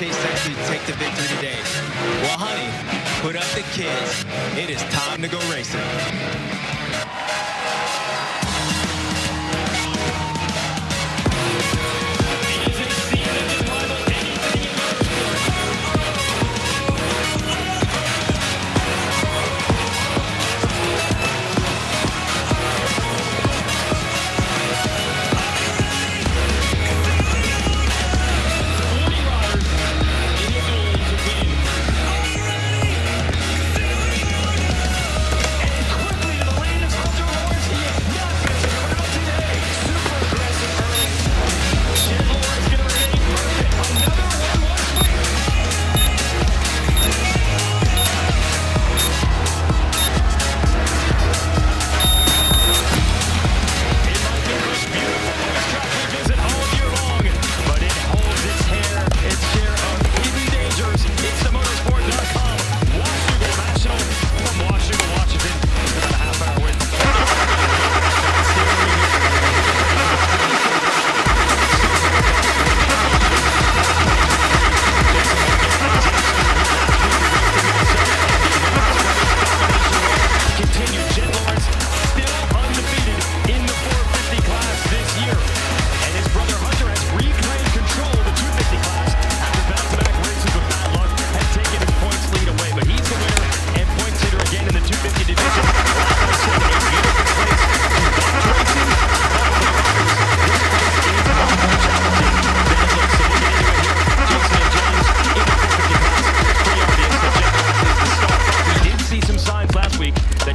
Chase Sexton to take the victory today. Well, honey, put up the kids. It is time to go racing.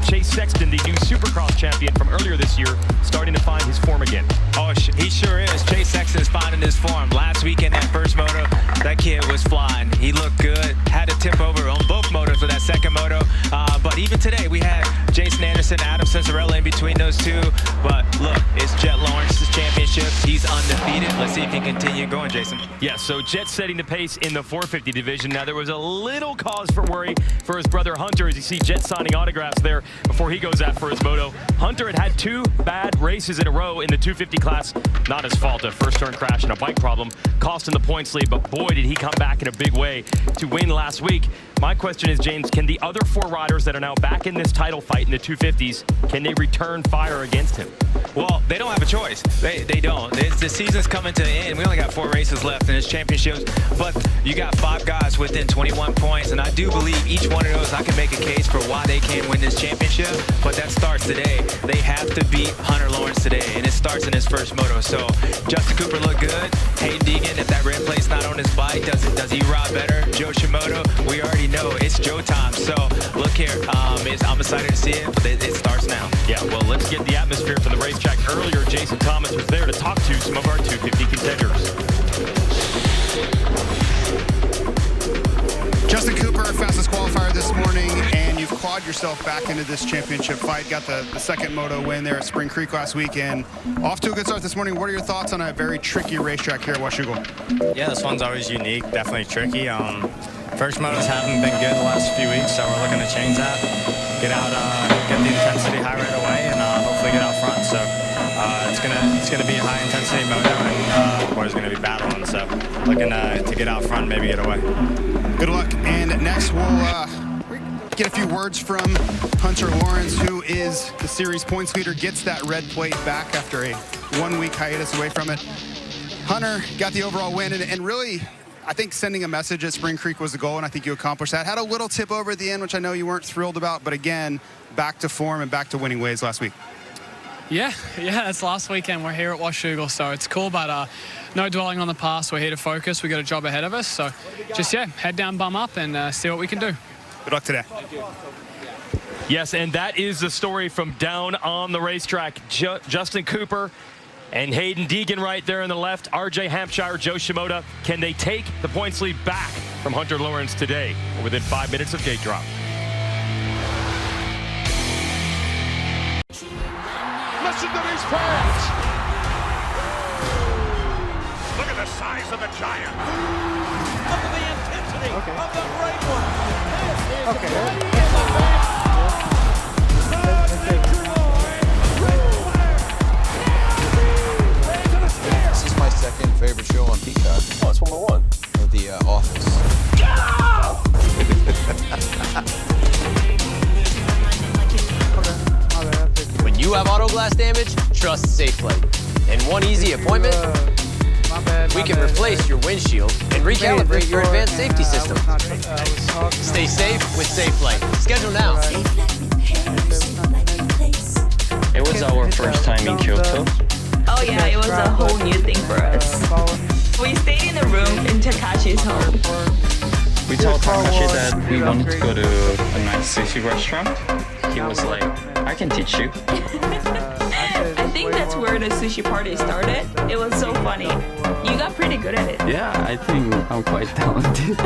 Chase Sexton, the new Supercross champion from earlier this year, starting to find his form again. Oh, he sure is. Chase Sexton is finding his form. Last weekend, that first moto, that kid was flying. He looked good. Had to tip over on both motos for that second moto. But even today, we had Jason Anderson, Adam Cincerella in between those two. But look, it's Jet Lawrence's championship. He's undefeated. Let's see if he can continue going, Jason. Yeah, so Jet setting the pace in the 450 division. Now, there was a little cause for worry for his brother Hunter as you see Jet signing autographs there before he goes out for his moto. Hunter had two bad races in a row in the 250 class. Not his fault, a first turn crash and a bike problem cost him the points lead, but boy, did he come back in a big way to win last week. My question is, James, can the other four riders that are now back in this title fight in the 250s, can they return fire against him? Well, they don't have a choice. They don't. The season's coming to an end. We only got 4 races left in this championship, but you got 5 guys within 21 points, and I do believe each one of those I can make a case for why they can win this championship, but that starts today. They have to beat Hunter Lawrence today, and it starts in his first moto. So Justin Cooper looked good. Hayden Deegan, if that red plate's not on his bike, does he ride better? Joe Shimoda, we already know it's Joe time. So look here, I'm excited to see it, but it starts now. Yeah, well, let's get the atmosphere from the racetrack. Earlier, Jason Thomas was there to talk to some of our 250 contenders. Justin Cooper, fastest qualifier this morning, and you've clawed yourself back into this championship fight. Got the second moto win there at Spring Creek last weekend. Off to a good start this morning. What are your thoughts on a very tricky racetrack here at Washougal? Yeah, this one's always unique, definitely tricky. First motos haven't been good the last few weeks, so we're looking to change that. Get out, get the intensity high right away, and hopefully get out front. So it's gonna be a high intensity moto, and boys gonna be battling. So looking to get out front, maybe get away. Good luck. And next we'll get a few words from Hunter Lawrence, who is the series points leader, gets that red plate back after a 1-week hiatus away from it. Hunter got the overall win, and really, I think sending a message at Spring Creek was the goal, and I think you accomplished that. Had a little tip over at the end, which I know you weren't thrilled about, but again, back to form and back to winning ways last week. Yeah, it's last weekend. We're here at Washougal, so it's cool, but no dwelling on the past. We're here to focus. We got a job ahead of us, so just, head down, bum up, and see what we can do. Good luck today. Yes, and that is the story from down on the racetrack. Justin Cooper and Hayden Deegan right there in the left. RJ Hampshire, Joe Shimoda. Can they take the points lead back from Hunter Lawrence today? We're within 5 minutes of gate drop. Listen to these fans. Look at the size of the giant. Look at the intensity of the great one. This is my second favorite show on Peacock. Oh, it's 101. The Office. trust SafePlay. And one easy appointment, we can replace your windshield and recalibrate your advanced safety system. Stay safe with SafePlay. Schedule now. It was our first time in Kyoto. Oh yeah, it was a whole new thing for us. We stayed in a room in Takashi's home. We told Takashi that we wanted to go to a nice sushi restaurant. He was like, I can teach you. I think that's where the sushi party started. It was so funny. You got pretty good at it. Yeah, I think I'm quite talented.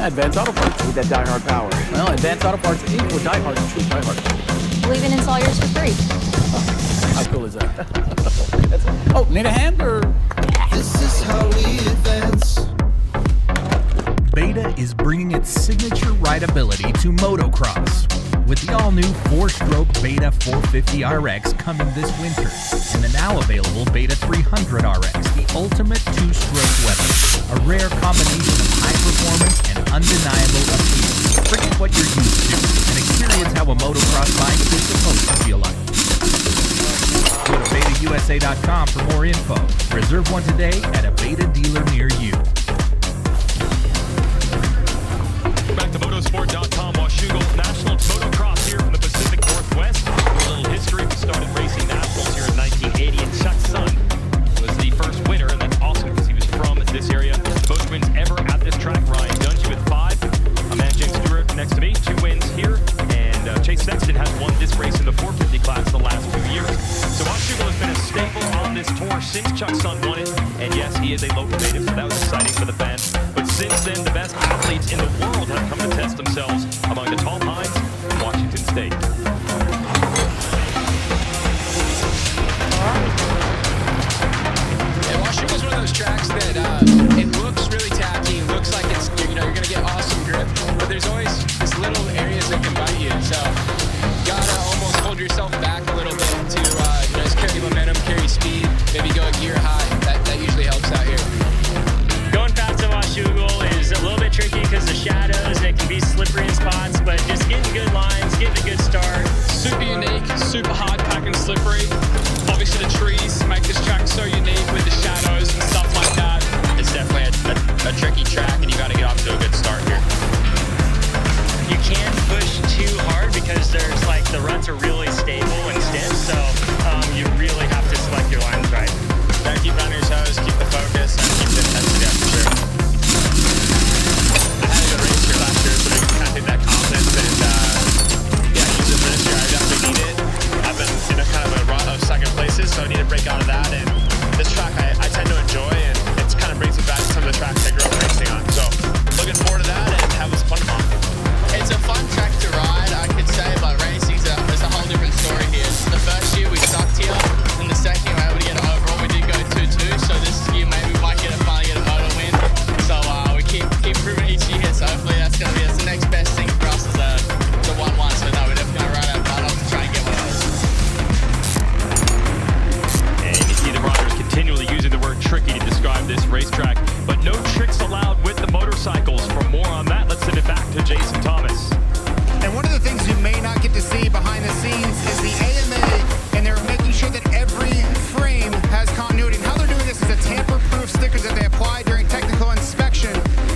Advanced Auto Parts with that die-hard power. Well, Advanced Auto Parts Inc. with die-hard, true die-hard. We'll even install yours for free. How cool is that? Oh, need a hand or? This is how we advance. Beta is bringing its signature rideability to motocross with the all-new 4-stroke Beta 450 RX coming this winter, and the now available Beta 300 RX, the ultimate 2-stroke weapon, a rare combination of high performance and undeniable appeal. Forget what you're used to and experience how a motocross bike is supposed to feel like. Go to BetaUSA.com for more info. Reserve one today at a Beta dealer near you. Back to motorsport.com, Washougal National Motocross here from the Pacific Northwest. A little history. We started racing nationals here in 1980, and Chuck Sun was the first winner, and that's awesome because he was from this area. The most wins ever at this track. Ryan Dungey with 5. A man, James Stewart, next to me, 2 wins here, and Chase Sexton has won this race in the 450 class the last 2 years. So Washougal has been a staple on this tour since Chuck Sun won it, and yes, he is a local native, so that was exciting for the fans. But since then, the best athletes in the world have come to test themselves among the tall pines in Washington State. Yeah, Washougal's one of those tracks that it looks really tacky. It looks like it's you're gonna get awesome grip, but there's always these little areas that can bite you. So you gotta almost hold yourself back a little bit to just carry momentum, carry speed, maybe go a gear high. That usually helps out here. Going fast at Washougal is a little bit tricky because of the shadows and it can be slippery in spots, but just getting good lines, getting a good start. Super unique, super hard pack and slippery. Obviously the trees make this track so unique with the shadows and stuff like that. It's definitely a tricky track and you got to get off to a good start here. You can't push too hard because there's the ruts are really stable and stiff, so you really have to select your lines right. Gotta keep on your toes, keep the focus, and keep the intensity up for sure. I had a good race here last year, so we can kind of take that confidence and use it for this year. I definitely need it. I've been in a kind of a rut of second places, so I need to break out of that. And this track I tend to enjoy, and it kind of brings me back to some of the tracks I grew up racing on. So looking forward to that and having some fun tomorrow. It's a fun track to ride, I could say, but racing's a whole different story here. The first year we sucked here, and the second year we were able to get it overall. We did go 2-2, so this year maybe we might finally get a moto win. So we keep improving each year, so hopefully that's the next best thing for us is the 1-1. So no, we're definitely going to ride our butt off to try and get one of those. And you see the riders continually using the word tricky to describe this racetrack, but no tricks allowed with the motorcycles. For more on that, let's send it back to Jason Thomas. And one of the things you may not get to see behind the scenes is the AMA, and they're making sure that every frame has continuity. And how they're doing this is a tamper-proof sticker that they apply during technical inspection.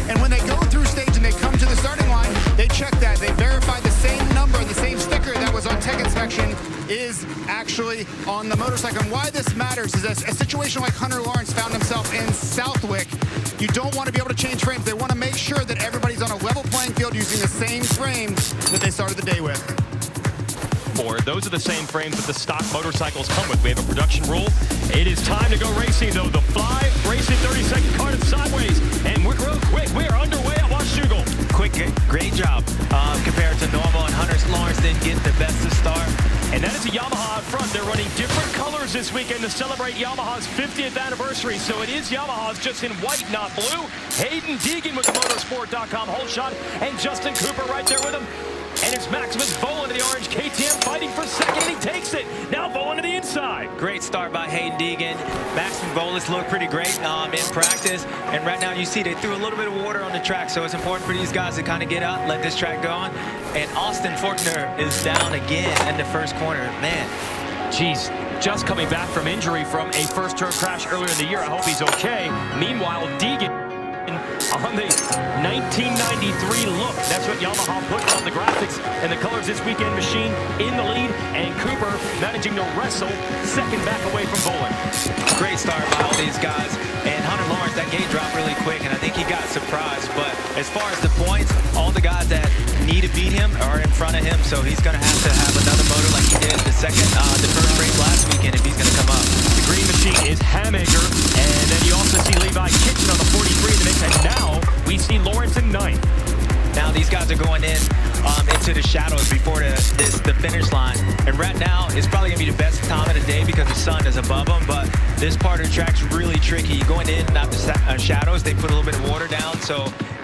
And when they go through stage and they come to the starting line, they check that. They verify the same number, the same sticker that was on tech inspection is actually on the motorcycle. And why this matters is a situation like Hunter Lawrence found himself in Southwick. You don't want to be able to change frames. They want to make sure that everybody's on a level playing field using the same frames that they started the day with. Those are the same frames that the stock motorcycles come with. We have a production rule. It is time to go racing, though. The Fly Racing 30-second card is sideways, and we're real quick. We are underway at Washougal. Quick, great job compared to normal, and Hunter Lawrence didn't get the best to start. And that is a Yamaha up front. They're running different colors this weekend to celebrate Yamaha's 50th anniversary. So it is Yamaha's just in white, not blue. Hayden Deegan with the motorsport.com whole shot, and Justin Cooper right there with him. And it's Maximus Volan to the orange. KTM fighting for second, and he takes it. Now Volan to the inside. Great start by Hayden Deegan. Maximus Volan looked pretty great in practice. And right now you see they threw a little bit of water on the track. So it's important for these guys to kind of get out, let this track go on. And Austin Faulkner is down again in the first corner. Man. Jeez, just coming back from injury from a first-turn crash earlier in the year. I hope he's okay. Meanwhile, Deegan on the 1993 look. That's what Yamaha put on the graphics and the colors this weekend. Machine in the lead, and Cooper managing to wrestle second back away from Volan. Great start by all these guys. And Hunter Lawrence, that gate dropped really quick, and I think he got surprised. But as far as the points, all the guys that need to beat him are in front of him, so he's going to have another motor like he did the first race last weekend if he's going to come up. The green machine is Hammaker, and then you also see Levi Kitchen on the 43 in the mix, and now we see Lawrence in 9th. Now these guys are going into the shadows before the finish line. And right now, it's probably going to be the best time of the day because the sun is above them. But this part of the track's really tricky. Going in and out the shadows, they put a little bit of water down.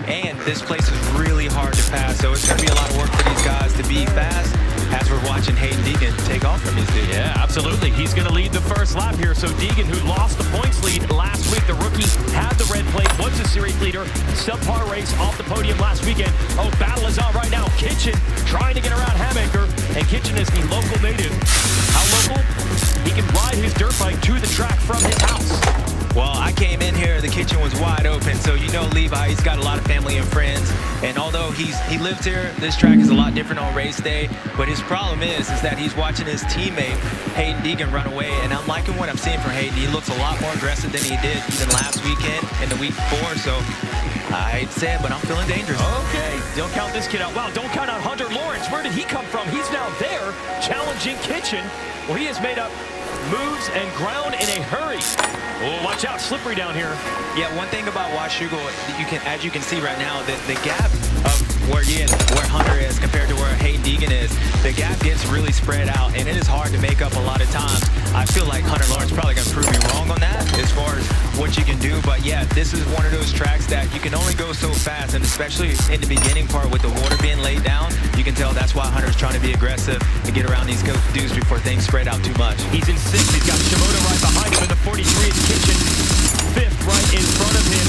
And this place is really hard to pass. So it's going to be a lot of work for these guys to be fast as we're watching Hayden Deegan take off from his dude. Yeah, absolutely. He's going to lead the first lap here. So Deegan, who lost the points lead last week, the rookie, had the red plate, was the series leader. Subpar race off the podium last weekend. Oh, battle is on right now. Kitchen trying to get around Hammaker, and Kitchen is the local native. How local? He can ride his dirt bike to the track from his house. Well, I came in here, the kitchen was wide open, so you know Levi, he's got a lot of family and friends, and although he lives here, this track is a lot different on race day, but his problem is that he's watching his teammate, Hayden Deegan, run away, and I'm liking what I'm seeing from Hayden. He looks a lot more aggressive than he did even last weekend and the week before, so I hate to say it, but I'm feeling dangerous. Okay, don't count this kid out. Wow, don't count out Hunter Lawrence. Where did he come from? He's now there, challenging Kitchen. Well, he has made up moves and ground in a hurry. Oh, watch out, slippery down here. Yeah, one thing about Washougal, as you can see right now, the gap of where Hunter is compared to where Hayden Deegan is, the gap gets really spread out, and it is hard to make up a lot of times. I feel like Hunter Lawrence probably going to prove me wrong on that as far as what you can do, but yeah, this is one of those tracks that you can only go so fast, and especially in the beginning part with the water being laid down, you can tell that's why Hunter's trying to be aggressive and get around these dudes before things spread out too much. He's in 6th. He's got Shimoda right behind him in the 43. It's Kitchen 5th right in front of him.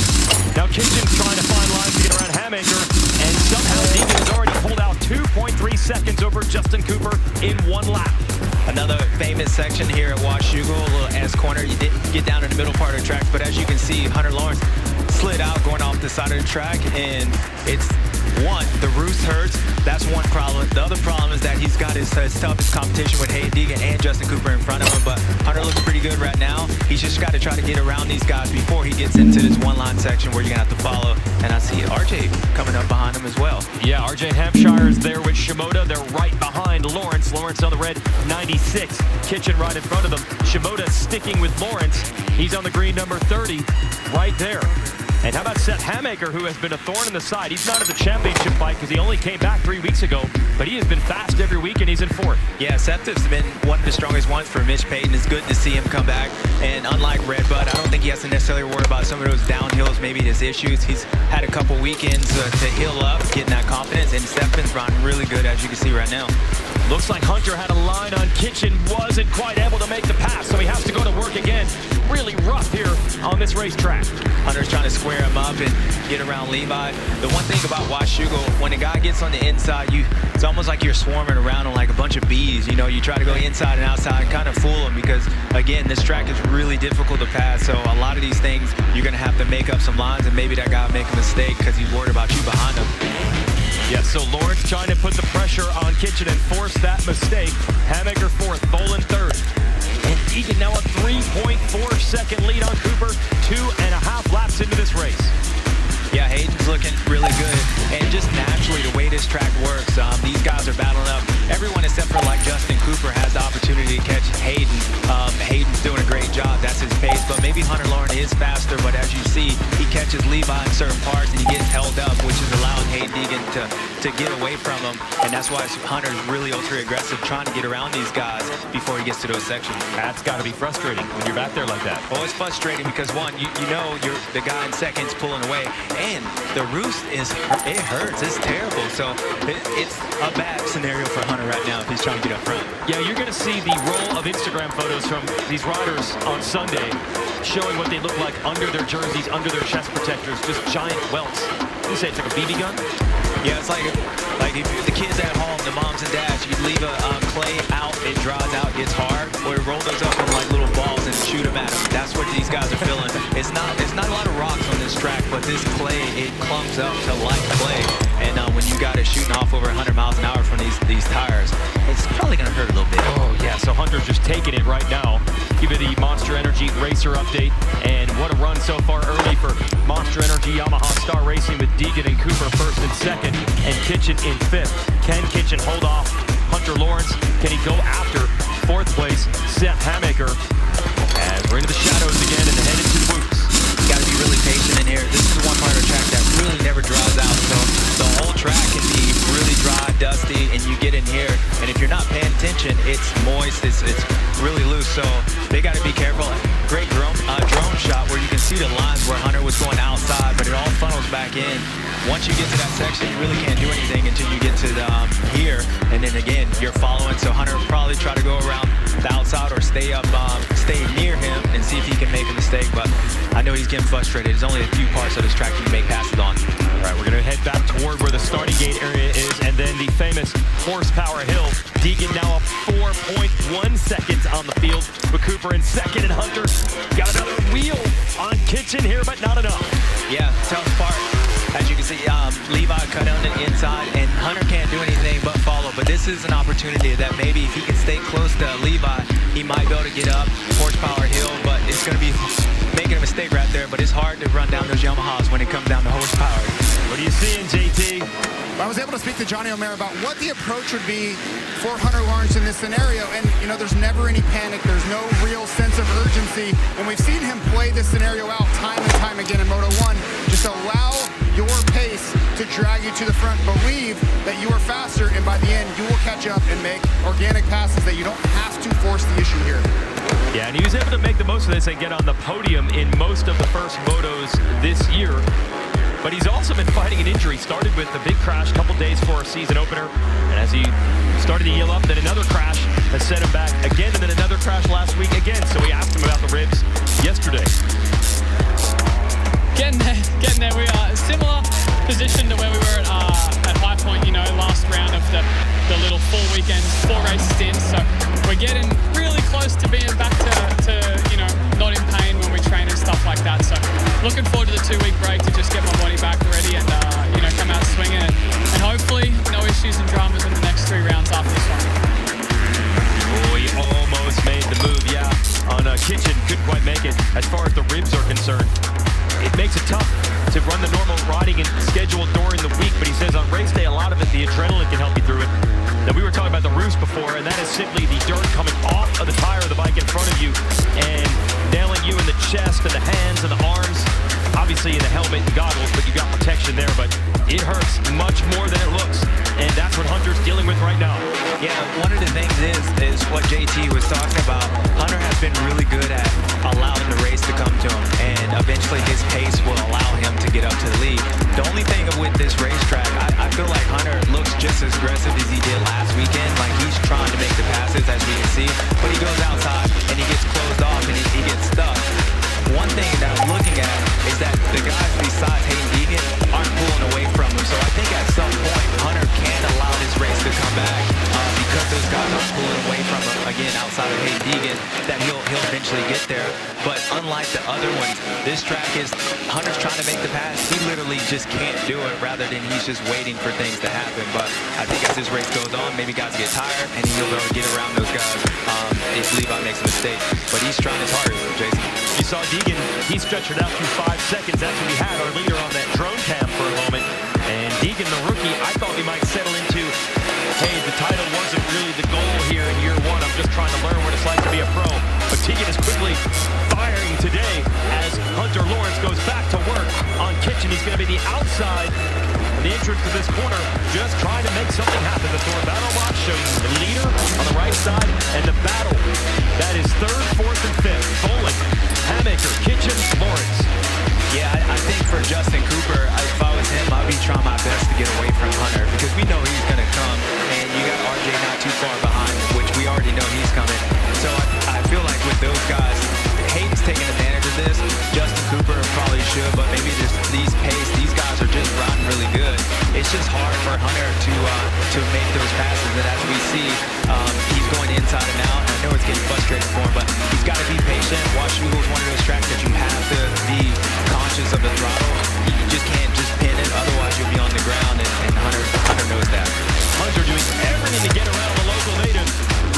Now Kitchen's trying to find lines to get around Hammaker, and somehow Deegan has already pulled out 2.3 seconds over Justin Cooper in 1 lap. Another famous section here at Washougal, a little S corner. You didn't get down in the middle part of the track, but as you can see, Hunter Lawrence slid out going off the side of the track, and it's the roost hurts. That's one problem. The other problem is that he's got his toughest competition with Hayden Deegan and Justin Cooper in front of him, but Hunter looks pretty good right now. He's just got to try to get around these guys before he gets into this one-line section where you're going to have to follow. And I see RJ coming up behind him as well. Yeah, RJ Hampshire is there with Shimoda. They're right behind Lawrence. Lawrence on the red 96. Kitchen right in front of them. Shimoda sticking with Lawrence. He's on the green number 30 right there. And how about Seth Hammaker, who has been a thorn in the side? He's not in the championship fight because he only came back 3 weeks ago, but he has been fast every week, and he's in 4th. Yeah, Seth has been one of the strongest ones for Mitch Payton. It's good to see him come back. And unlike Redbud, I don't think he has to necessarily worry about some of those downhills, maybe his issues. He's had a couple weekends to heal up, getting that confidence, and Seth's been running really good, as you can see right now. Looks like Hunter had a line on Kitchen, wasn't quite able to make the pass, so he has to go to work again. Really rough here on this racetrack. Hunter's trying to square him up and get around Levi. The one thing about Washougal, when a guy gets on the inside, it's almost like you're swarming around on like a bunch of bees. You know, you try to go inside and outside and kind of fool them because, again, this track is really difficult to pass. So a lot of these things, you're going to have to make up some lines, and maybe that guy will make a mistake because he's worried about you behind him. Yeah, so Lawrence trying to put the pressure on Kitchen and force that mistake. Hammaker 4th, Volan 3rd. And Deegan now a 3.4-second lead on Cooper, 2.5 laps into this race. Yeah, Hayden's looking really good. And just naturally, the way this track works, these guys are battling up. Everyone except for like Justin Cooper has the opportunity to catch Hayden. Hayden's doing a great job. That's his pace. But maybe Hunter Lawrence is faster. But as you see, he catches Levi in certain parts and he gets held up, which is allowing Hayden Deegan to get away from him, and that's why Hunter's really ultra aggressive, trying to get around these guys before he gets to those sections. That's got to be frustrating when you're back there like that. Well, it's frustrating because one, you know you're the guy in second's pulling away, and the roost it hurts. It's terrible. So it's a bad scenario for Hunter right now if he's trying to get up front. Yeah, you're going to see the roll of Instagram photos from these riders on Sunday showing what they look like under their jerseys, under their chest protectors, just giant welts. You say it's like a BB gun? Yeah, it's like if the kids at home, the moms and dads, you leave a clay out, it dries out, gets hard, or you roll those up in like little balls and shoot them at them. That's what these guys are feeling. It's not a lot of rocks on this track, but this clay, it clumps up to light clay. And when you got it shooting off over 100 miles an hour from these tires, it's probably going to hurt a little bit. Oh, yeah, so Hunter's just taking it right now. Give you the Monster Energy Racer update, and what a run so far early for Monster Energy Yamaha Star Racing with Deegan and Cooper first and second, and Kitchen in fifth. Can Kitchen hold off Hunter Lawrence? Can he go after fourth place Seth Hamaker? As we're into the shadows again and headed to the whoops. You got to be really patient in here. This is one part of the track that really never dries out. So the whole track can be really dry, dusty, and you get in here, and if you're not paying attention, it's moist, it's really loose. So they got to be careful. Great drone shot where you can see the lines where Hunter was going outside, but it all funnels back in. Once you get to that section, you really can't do anything until you get to the here, and then again you're following. So Hunter will probably try to go around the outside or stay near him and see if he can make a mistake. But I know he's getting frustrated. There's only a few parts of this track you can make passes on. All right, we're gonna head back toward where the starting gate area is, and then the famous horsepower hill. Deegan now up 4.1 seconds on the field, with Cooper in second, and Hunter got another wheel on Kitchen here, but not enough. Yeah, tough part. As you can see, Levi cut on the inside, and Hunter can't do anything but follow. But this is an opportunity that maybe if he can stay close to Levi, he might be able to get up horsepower hill, but it's going to be making a mistake right there. But it's hard to run down those Yamahas when it comes down to horsepower. What are you seeing, JT? I was able to speak to Johnny O'Mara about what the approach would be for Hunter Lawrence in this scenario, and you know, there's never any panic, there's no real sense of urgency, and we've seen him play this scenario out time and time again in Moto1. Just allow your pace to drag you to the front. Believe that you are faster, and by the end, you will catch up and make organic passes that you don't have to force the issue here. Yeah, and he was able to make the most of this and get on the podium in most of the first motos this year. But he's also been fighting an injury. Started with a big crash a couple days for a season opener, and as he started to heal up, then another crash has sent him back again, and then another crash last week again. So we asked him about the ribs yesterday. Getting there. We are similar position to where we were at High Point, you know, last round of the little 4 weekends, 4 races in. So we're getting really close to being back to you know, not in pain when we train and stuff like that. So looking forward to the 2-week break to just get my body back ready and you know, come out swinging and hopefully no issues and dramas in the next 3 rounds after this one. Oh, he almost made the move, yeah. On Kitchen, couldn't quite make it. As far as the ribs are concerned, it makes it tough to run the normal riding and schedule during the week, but he says on race day, a lot of it, the adrenaline can help you through it. Now, we were talking about the roost before, and that is simply the dirt coming off of the tire of the bike in front of you and nailing you in the chest and the hands and the arms. Obviously in the helmet and goggles, but you got protection there, but it hurts much more than it looks, and that's what Hunter's dealing with right now. Yeah, one of the things is what JT was talking about. Hunter has been really good at allowing the race to come to him, and eventually his pace will allow him to get up to the lead. The only thing with this racetrack, I feel like Hunter looks just as aggressive as he did last weekend. Like, he's trying to make the passes, as we can see, but he goes outside and he gets closed off and he gets stuck. One thing that I'm looking at is that the guys besides Hayden Deegan aren't pulling away from him. So I think at some point, Hunter can allow this race to come back because those guys aren't pulling away from him, again, outside of Hayden Deegan, that he'll eventually get there. But unlike the other ones, this track is, Hunter's trying to make the pass. He literally just can't do it, rather than he's just waiting for things to happen. But I think as this race goes on, maybe guys get tired, and he'll be able to get around those guys if Levi makes a mistake. But he's trying his hardest, Jason. You saw Deegan, he stretched it out through 5 seconds. That's when we had our leader on that drone cam for a moment. And Deegan, the rookie, I thought he might settle into, hey, the title wasn't really the goal here in year 1. I'm just trying to learn what it's like to be a pro. But Deegan is quickly firing today as Hunter Lawrence goes back to work on Kitchen. He's going to be the outside the entrance to this corner, just trying to make something happen. The Thor battle box showing the leader on the right side, and the battle that is 3rd, 4th, and 5th. Bowling, Hamaker, Kitchen, Lawrence. Yeah, I think for Justin Cooper, if I was him, I'd be trying my best to get away from Hunter because we know he's going to come, and you got RJ not too far behind, which we already know he's coming. So I feel like with those guys, Hayden's taking advantage of this. Justin Cooper probably should, but maybe just these guys are just riding really good. It's just hard for Hunter to make those passes, and as we see, he's going inside and out. I know it's getting frustrating for him, but he's got to be patient. Washougal is one of those tracks that you have to be conscious of the throttle. You just can't just pin it, otherwise you'll be on the ground, and Hunter knows that. Hunter doing everything to get around the local native,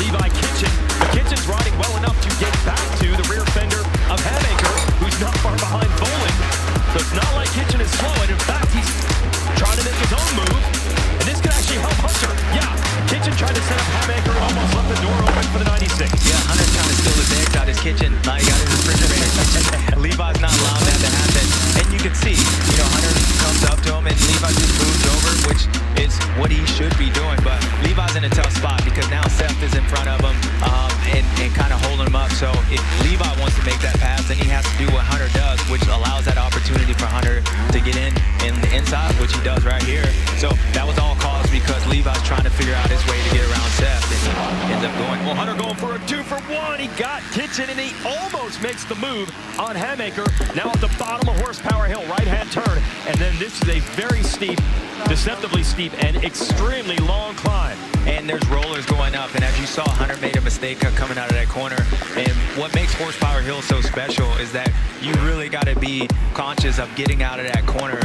Levi Kitchen. The Kitchen's riding well enough to get back to the rear fender of Hamaker, who's not far behind Bowling. So it's not like Kitchen is slow, and in fact, he's trying to make his own move, and this could actually help Hunter. Yeah, Kitchen tried to set up Hamaker and almost left the door open for the 96. Yeah, Hunter's trying to steal his eggs out his kitchen. Now he got his refrigerator. Levi's not allowing that to happen. And you can see, Hunter comes up to him and Levi just moves over, which is what he should be doing. But Levi's in a tough spot because now Seth is in front of him and kind of holding him up. So if Levi wants to make that pass, then he has to do what Hunter does, which allows that opportunity for Hunter to get in the inside, which he does right here. So that was all caused because Levi's trying to figure out his way to get around Seth, and he ends up going. Well, Hunter going for a 2-for-1. He got Kitchen, and he almost makes the move on Hamaker. Now at the bottom of Horsepower Hill, right-hand turn, and then this is a very steep, deceptively steep, and extremely long climb. And there's rollers going up, and as you saw, Hunter made a mistake coming out of that corner. And what makes Horsepower Hill so special is that you really got to be conscious of getting out of that corner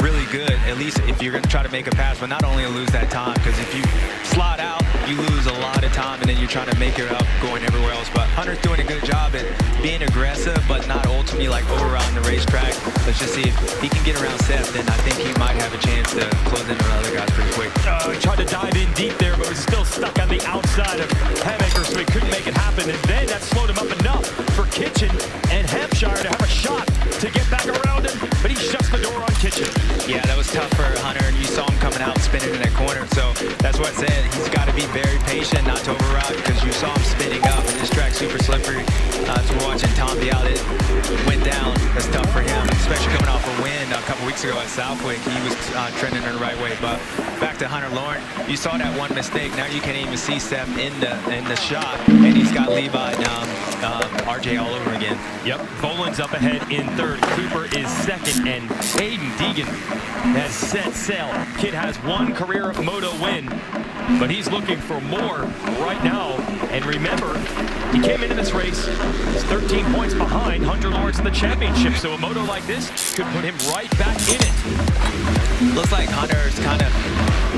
really good, at least if you're going to try to make a pass, but not only lose that time, because if you slide out, you lose a lot of time, and then you're trying to make it up going everywhere else. But Hunter's doing a good job at being aggressive, but not ultimately like overriding the racetrack. Let's just see if he can get around Seth, then I think he might have a chance to close into the other guys pretty quick. He tried to dive in deep there, but was still stuck on the outside of Hamaker, so he couldn't make it happen. And then that slowed him up enough for Kitchen and Hampshire to have a shot to get back around him, but he shuts the door on Kitchen. Yeah, that was tough for Hunter, and you saw him coming out spinning in that corner. So that's what I said. He's got to be very patient, not to override, because you saw him spinning up, and this track's super slippery. As we're watching Tom Vialle, it went down. That's tough for him, especially coming off a win a couple weeks ago at Southwick. He was trending in the right way. But back to Hunter Lawrence, you saw that one mistake. Now you can't even see Seth in the shot, and he's got Levi RJ all over again. Yep, Boland's up ahead in 3rd. Cooper is 2nd, and Hayden Deegan has set sail. Kid has one career moto win, but he's looking for more right now. And remember, he came into this race, he's 13 points behind Hunter Lawrence in the championship, so a moto like this could put him right back in it. Looks like Hunter's kind of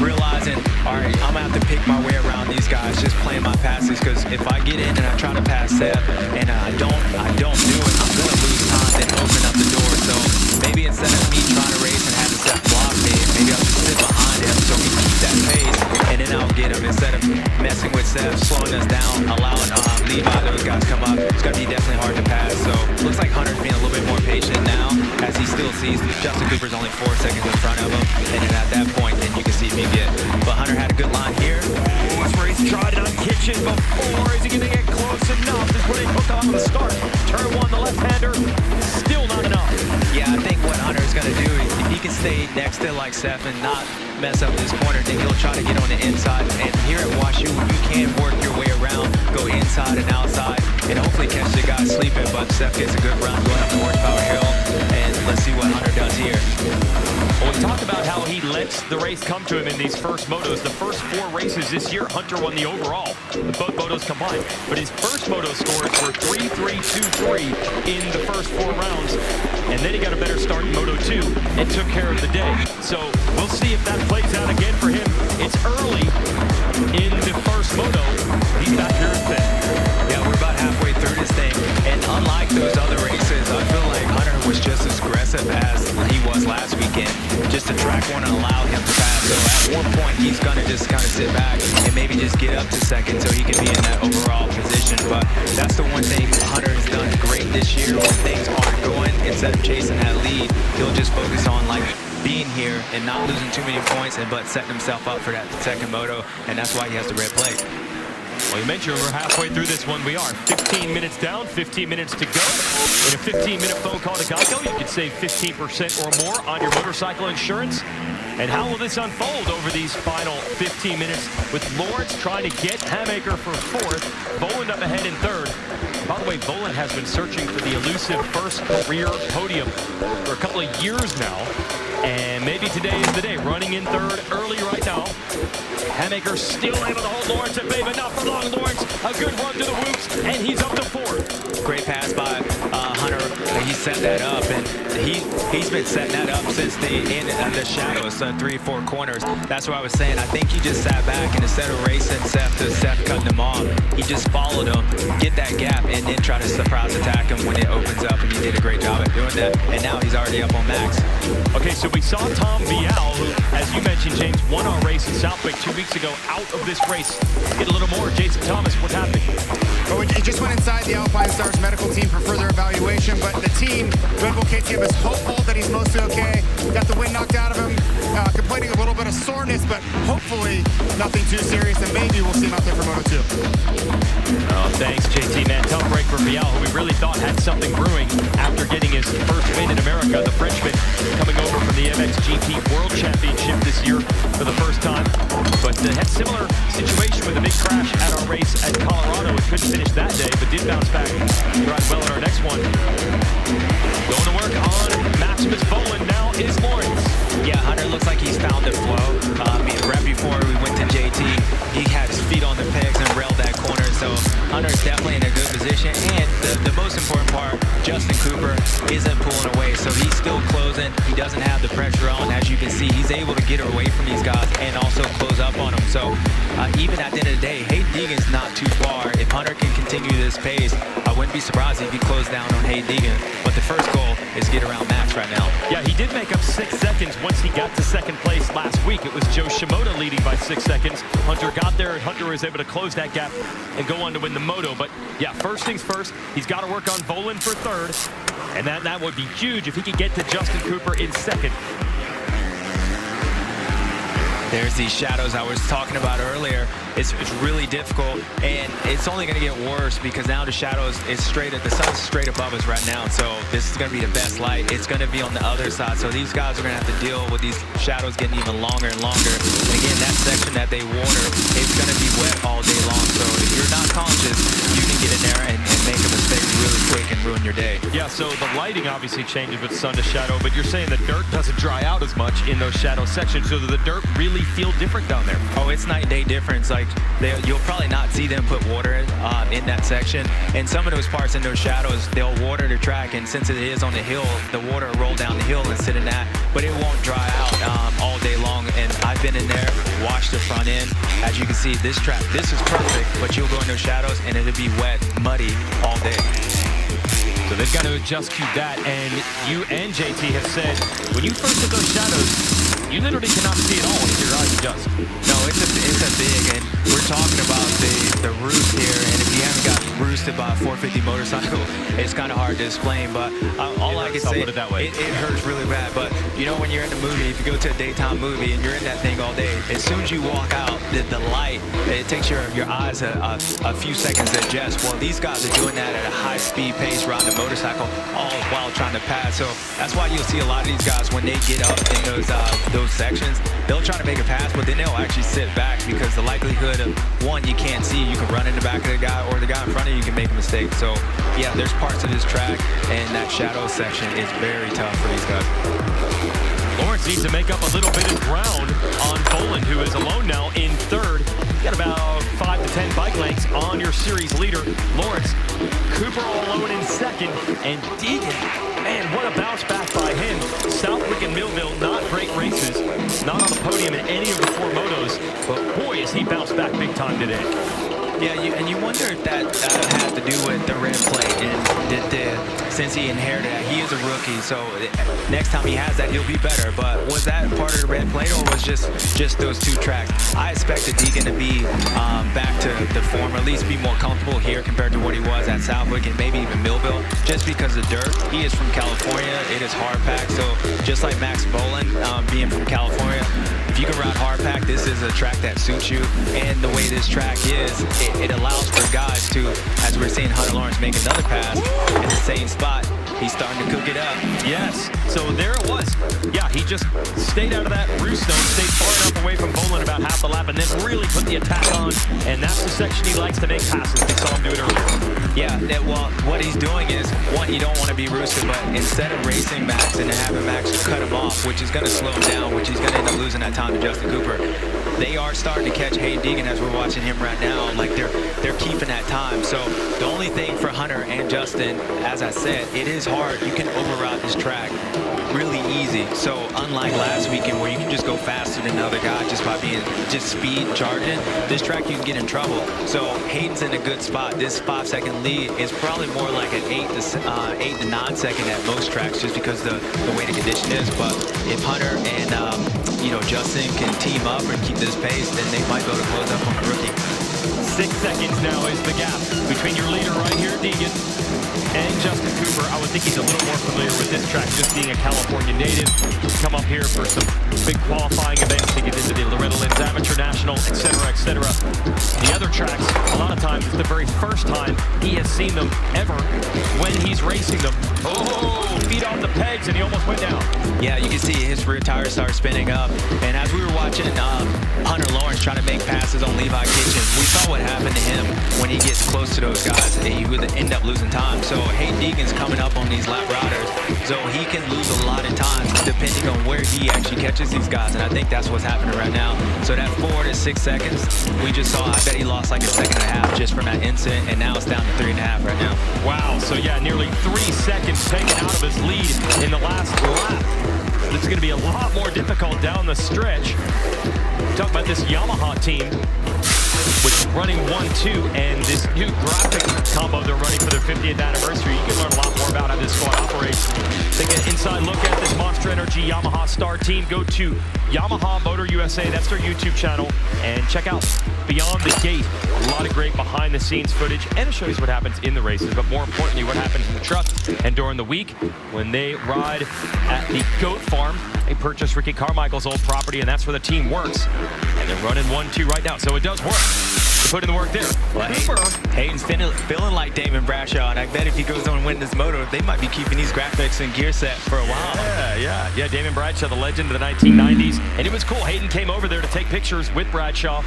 realizing, all right, I'm gonna have to pick my way around these guys, just playing my passes, because if I get in and I try to pass Seth and I don't do it, I'm gonna lose time and open up the door. So maybe instead of me trying to race and having Seth block me, maybe I'll just sit behind him so he can keep that pace, and then I'll get him instead of messing with Seth, slowing us down, allowing Levi, those guys come up. It's gonna be definitely hard to pass. So looks like Hunter's being a little bit more patient now, as he still sees Justin Cooper's only 4 seconds in front of him, and then at that point, then you can see if he get. But Hunter had a good line here. This race tried it on Kitchen before. Is he going to get close enough? Is what he hooked on the start. Turn 1, the left-hander, still not enough. Yeah, I think what Hunter's going to do, if he can stay next to like Seth and not mess up this corner, then he'll try to get on the inside. And here at Washougal, you can work your way around, go inside and outside, and hopefully catch the guy sleeping. But Seth gets a good run going up the Horsepower Hill, and let's see what Hunter does here. Well, we talked about how he lets the race come to him in these first motos. The first 4 races this year, Hunter won the overall, with both motos combined. But his first moto scores were 3-3-2-3 in the first 4 rounds. And then he got a better start in Moto 2 and took care of the day. So we'll see if that plays out again for him. It's early in the first moto. He's back here in 5th. Yeah, we're about halfway through this thing. And unlike those other races, I feel like Hunter was just as aggressive as he was last weekend. Just the track won't allow him to pass. So at one point, he's going to just kind of sit back and maybe just get up to 2nd so he can be in that overall position. But that's the one thing Hunter has done great this year. When things aren't going, instead of chasing that lead, he'll just focus on like being here and not losing too many points, but setting himself up for that second moto, and that's why he has the red plate. Well, you mentioned we're halfway through this one. We are 15 minutes down, 15 minutes to go. In a 15-minute phone call to Geico, you could save 15% or more on your motorcycle insurance. And how will this unfold over these final 15 minutes with Lawrence trying to get Hamaker for fourth, Vohland up ahead in third. By the way, Vohland has been searching for the elusive first career podium for a couple of years now. And maybe today is the day. Running in third early right now. Hamaker still able to hold Lawrence at bay, but not for long. Lawrence, a good run to the whoops, and he's up to fourth. Great pass by Hunter. He set that up, and he's been setting that up since the end of the shadows, 3-4 corners. That's what I was saying. I think he just sat back, and instead of racing Seth cutting him off, he just followed him, get that gap, and then try to surprise attack him when it opens up, and he did a great job at doing that. And now he's already up on Max. Okay, so we saw Tom Vial, who, as you mentioned, James, won our race in Southwick 2 weeks ago, out of this race. Get a little more. Jason Thomas, what's happening? Well, he just went inside the Alpine Stars medical team for further evaluation, but the team, Red Bull KTM, is hopeful that he's mostly okay. Got the wind knocked out of him, complaining a little bit of soreness, but hopefully nothing too serious, and maybe we'll see him out there for Moto2. Oh, thanks, JT, man. Tough break for Vial, who we really thought had something brewing after getting his first win in America. The Frenchman coming over from the MXGP World Championship this year for the first time. But had a similar situation with a big crash at our race at Colorado. It couldn't finish that day, but did bounce back. Drive well in our next one. Going to work on Maximus Vohland now is Lawrence. Yeah, Hunter looks like he's found the flow. Right before we went to JT, he had his feet on the pegs and railed that corner. So Hunter's definitely in a good position. And the most important part, Justin Cooper isn't pulling away. So he's still closing. He doesn't have the pressure on. As you can see, he's able to get away from these guys and also close up on them. So even at the end of the day, Hayden Deegan's not too far. If Hunter can continue this pace, I wouldn't be surprised if he closed down on Hayden Deegan. But the first goal is get around Max right now. Yeah, he did make up 6 seconds once he got to second place last week. It was Joe Shimoda leading by 6 seconds. Hunter got there, and Hunter was able to close that gap and go on to win the moto. But yeah, first things first, he's got to work on Vohland for third. And that would be huge if he could get to Justin Cooper in second. There's these shadows I was talking about earlier. It's really difficult, and it's only going to get worse because now the shadows is the sun's straight above us right now. So this is going to be the best light. It's going to be on the other side. So these guys are going to have to deal with these shadows getting even longer and longer. And again, that section that they water, it's going to be wet all day long. So if you're not conscious, you can get in there and make a mistake really quick and ruin your day. Yeah, so the lighting obviously changes with sun to shadow, but you're saying the dirt doesn't dry out as much in those shadow sections, so the dirt really feel different down there. Oh, it's night and day difference. Like you'll probably not see them put water in that section. And some of those parts in those shadows, they'll water the track, and since it is on the hill, the water will roll down the hill and sit in that, but it won't dry out all day long. And I've been in there, washed the front end. As you can see, this track, this is perfect, but you'll go in those shadows and it'll be wet, muddy all day. So they've got to adjust to that, and you and JT have said, when you first hit those shadows, you literally cannot see it all until your eyes adjust. No, it's a big, and we're talking about the roost here, and if you haven't got roosted by a 450 motorcycle, it's kind of hard to explain, but all I can say, it hurts really bad. But you know, when you're in the movie, if you go to a daytime movie and you're in that thing all day, as soon as you walk out, the light, it takes your eyes a few seconds to adjust. Well, these guys are doing that at a high speed pace riding a motorcycle, all while trying to pass. So that's why you'll see a lot of these guys, when they get up in those sections, they'll try to make a pass, but then they'll actually sit back because the likelihood of, one, you can't see, you can run in the back of the guy, or the guy in front of you can make a mistake. So yeah, there's parts of this track, and that shadow section is very tough for these guys. Lawrence needs to make up a little bit of ground on Vohland, who is alone now in third. You got about 5 to 10 bike lengths on your series leader, Lawrence. Cooper all alone in second, and Deegan, man, what a bounce back by him. Southwick and Millville, not great races, not on the podium in any of the 4 motos, but boy, has he bounced back big time today. Yeah, and you wonder if that had to do with the red plate, and since he inherited that, he is a rookie, so next time he has that, he'll be better. But was that part of the red plate, or was just those 2 tracks? I expected Deegan to be back to the form, or at least be more comfortable here compared to what he was at Southwick and maybe even Millville, just because of dirt. He is from California. It is hard pack, so just like Max Boland being from California, if you can ride hard pack, this is a track that suits you. And the way this track is, it allows for guys to, as we're seeing Hunter Lawrence make another pass in the same spot, he's starting to cook it up. Yes, so there it was. Yeah, he just stayed out of that roost zone, stayed far enough away from Boland about half the lap, and then really put the attack on, and that's the section he likes to make passes. We saw him do it earlier. Yeah, well, what he's doing is, one, you don't want to be roosted, but instead of racing Max and having Max cut him off, which is going to slow him down, which he's going to end up losing that time to Justin Cooper, they are starting to catch Hayden Deegan as we're watching him right now. Like, they're keeping that time. So the only thing for Hunter and Justin, as I said, it is hard. You can override this track really easy. So unlike last weekend where you can just go faster than another guy just by being speed charging, this track you can get in trouble. So Hayden's in a good spot. This 5-second lead is probably more like an 8 to 9 second at most tracks, just because the way the condition is. But if Hunter and Justin can team up and keep this pace, then they might be able to close up on the rookie. 6 seconds now is the gap between your leader right here, Deegan, and Justin Cooper. I would think he's a little more familiar with this track, just being a California native. Come up here for some big qualifying events to get into the Loretta Lynn's Amateur National, etc., etc. The other tracks, a lot of times, it's the very first time he has seen them ever when he's racing them. Oh, feet off the pegs, and he almost went down. Yeah, you can see his rear tires start spinning up. And as we were watching Hunter Lawrence trying to make passes on Levi Kitchen, we saw what happened to him when he gets close to those guys. He would end up losing time. So Hayden Deegan's coming up on these lap riders, so he can lose a lot of time depending on where he actually catches these guys. And I think that's what's happening right now. So that 4 to 6 seconds we just saw, I bet he lost like a second and a half just from that incident, and now it's down to 3.5 right now. Wow, so yeah, nearly 3 seconds taken out of his lead in the last lap. It's going to be a lot more difficult down the stretch. Talk about this Yamaha team, which is running 1-2, and this new graphic combo they're running for their 50th anniversary. You can learn a lot more about how this squad operates. Take an inside look at this Monster Energy Yamaha Star team. Go to Yamaha Motor USA, that's their YouTube channel, and check out Beyond the Gate. A lot of great behind-the-scenes footage, and it shows what happens in the races, but more importantly, what happens in the truck and during the week when they ride at the Goat Farm. They purchased Ricky Carmichael's old property, and that's where the team works. And they're running 1-2 right now, so it does work. Put in the work there. Well, Hayden's feeling like Damon Bradshaw, and I bet if he goes on and win this moto, they might be keeping these graphics and gear set for a while. Yeah, Damon Bradshaw, the legend of the 1990s. And it was cool. Hayden came over there to take pictures with Bradshaw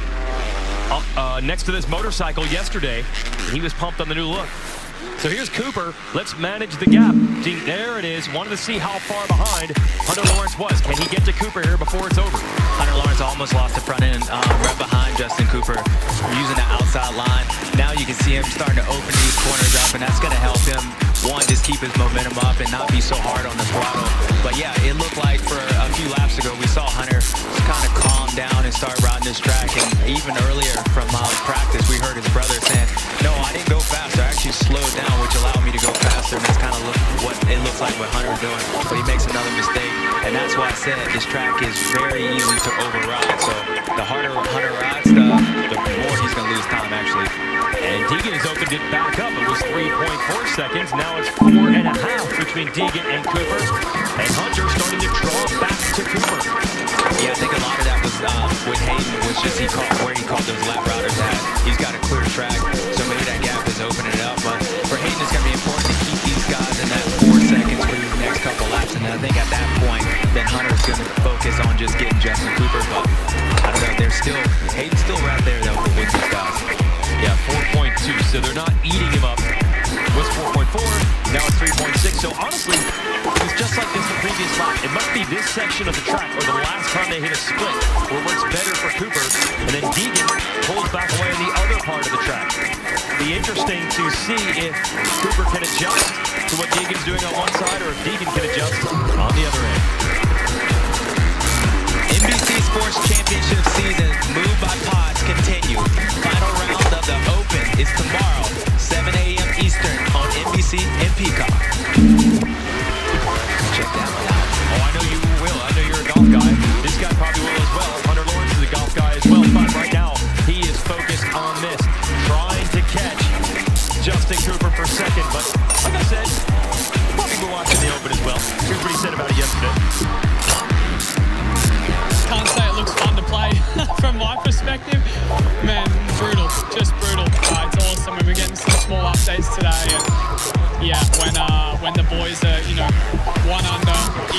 next to this motorcycle yesterday, and he was pumped on the new look. So here's Cooper. Let's manage the gap. See, there it is. Wanted to see how far behind Hunter Lawrence was. Can he get to Cooper here before it's over? Hunter Lawrence almost lost the front end right behind Justin Cooper, using the outside line. Now you can see him starting to open these corners up, and that's going to help him, one, just keep his momentum up and not be so hard on the throttle. But yeah, it looked like for a few laps ago, we saw Hunter kind of calm down and start riding this track. And even earlier from practice, we heard his brother saying, no, I didn't go faster. I actually slowed down, which allowed me to go faster. And that's kind of what it looks like what Hunter's doing. But he makes another mistake. And that's why I said this track is very easy to override. So the harder Hunter rides, the more he's going to lose time, actually. And Deegan has opened it back up. It was 3.4 seconds. Now it's 4.5 between Deegan and Cooper. And Hunter starting to draw back to Cooper. Yeah, I think a lot of that was with Hayden, was just where he caught those lap riders at. He's got a clear track, so maybe that gap is opening it up. But for Hayden, it's going to be important to keep these guys in that 4 seconds for these next couple laps. And I think at that point, then Hunter's going to focus on just getting Justin Cooper. But I don't know, Hayden's still right there, though, with these guys. Yeah, 4.2, so they're not eating him up. It was 4.4, now it's 3.6. So honestly, it's just like this the previous lap. It must be this section of the track or the last time they hit a split where it works better for Cooper, and then Deegan pulls back away on the other part of the track. Be interesting to see if Cooper can adjust to what Deegan's doing on one side, or if Deegan can adjust on the other end. NBC Sports Championship season, Move by Pods, continue. Final round of the Open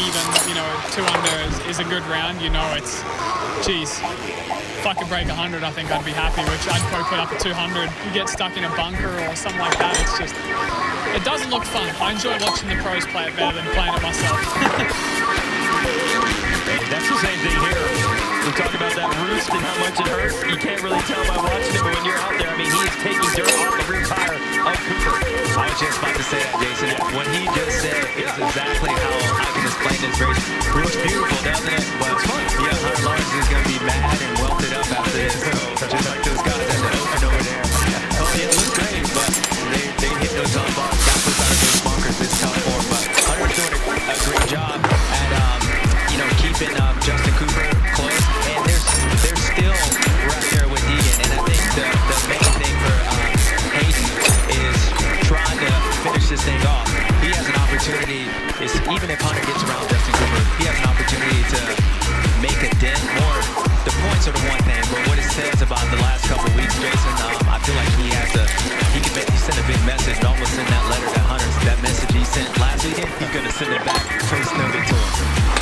even, you know, 2 under is a good round. You know, it's, geez, if I could break 100, I think I'd be happy, which I'd probably put up at 200. You get stuck in a bunker or something like that, it's just, it doesn't look fun. I enjoy watching the pros play it better than playing it myself. That's the same thing here. We talk about that roost and how much it hurts. You can't really tell by watching it, but when you're out there, I mean, he is taking dirt off the rear tire of Cooper. I was just about to say that, Jason. What he just said is exactly how I can explain this race. Looks beautiful, doesn't it? But it's fun. Yeah, Hunter Lawrence is going to be mad and welted up after this. So just like those guys at the open over there. Oh, yeah, it looks great, but they hit those on bars. Got those out of those bunkers this tough for him. But Hunter's doing a great job at, you know, keeping Justin Cooper close. And they're still right there with Deegan. And I think the main thing for Hayden is trying to finish this thing off. He has an opportunity, even if Hunter gets around Justin Cooper, he has an opportunity to make a dent more. The points are the one thing, but what it says about the last couple of weeks, Jason, I feel like he sent a big message and almost send that letter to Hunter. That message he sent last weekend, he's going to send it back personally to him.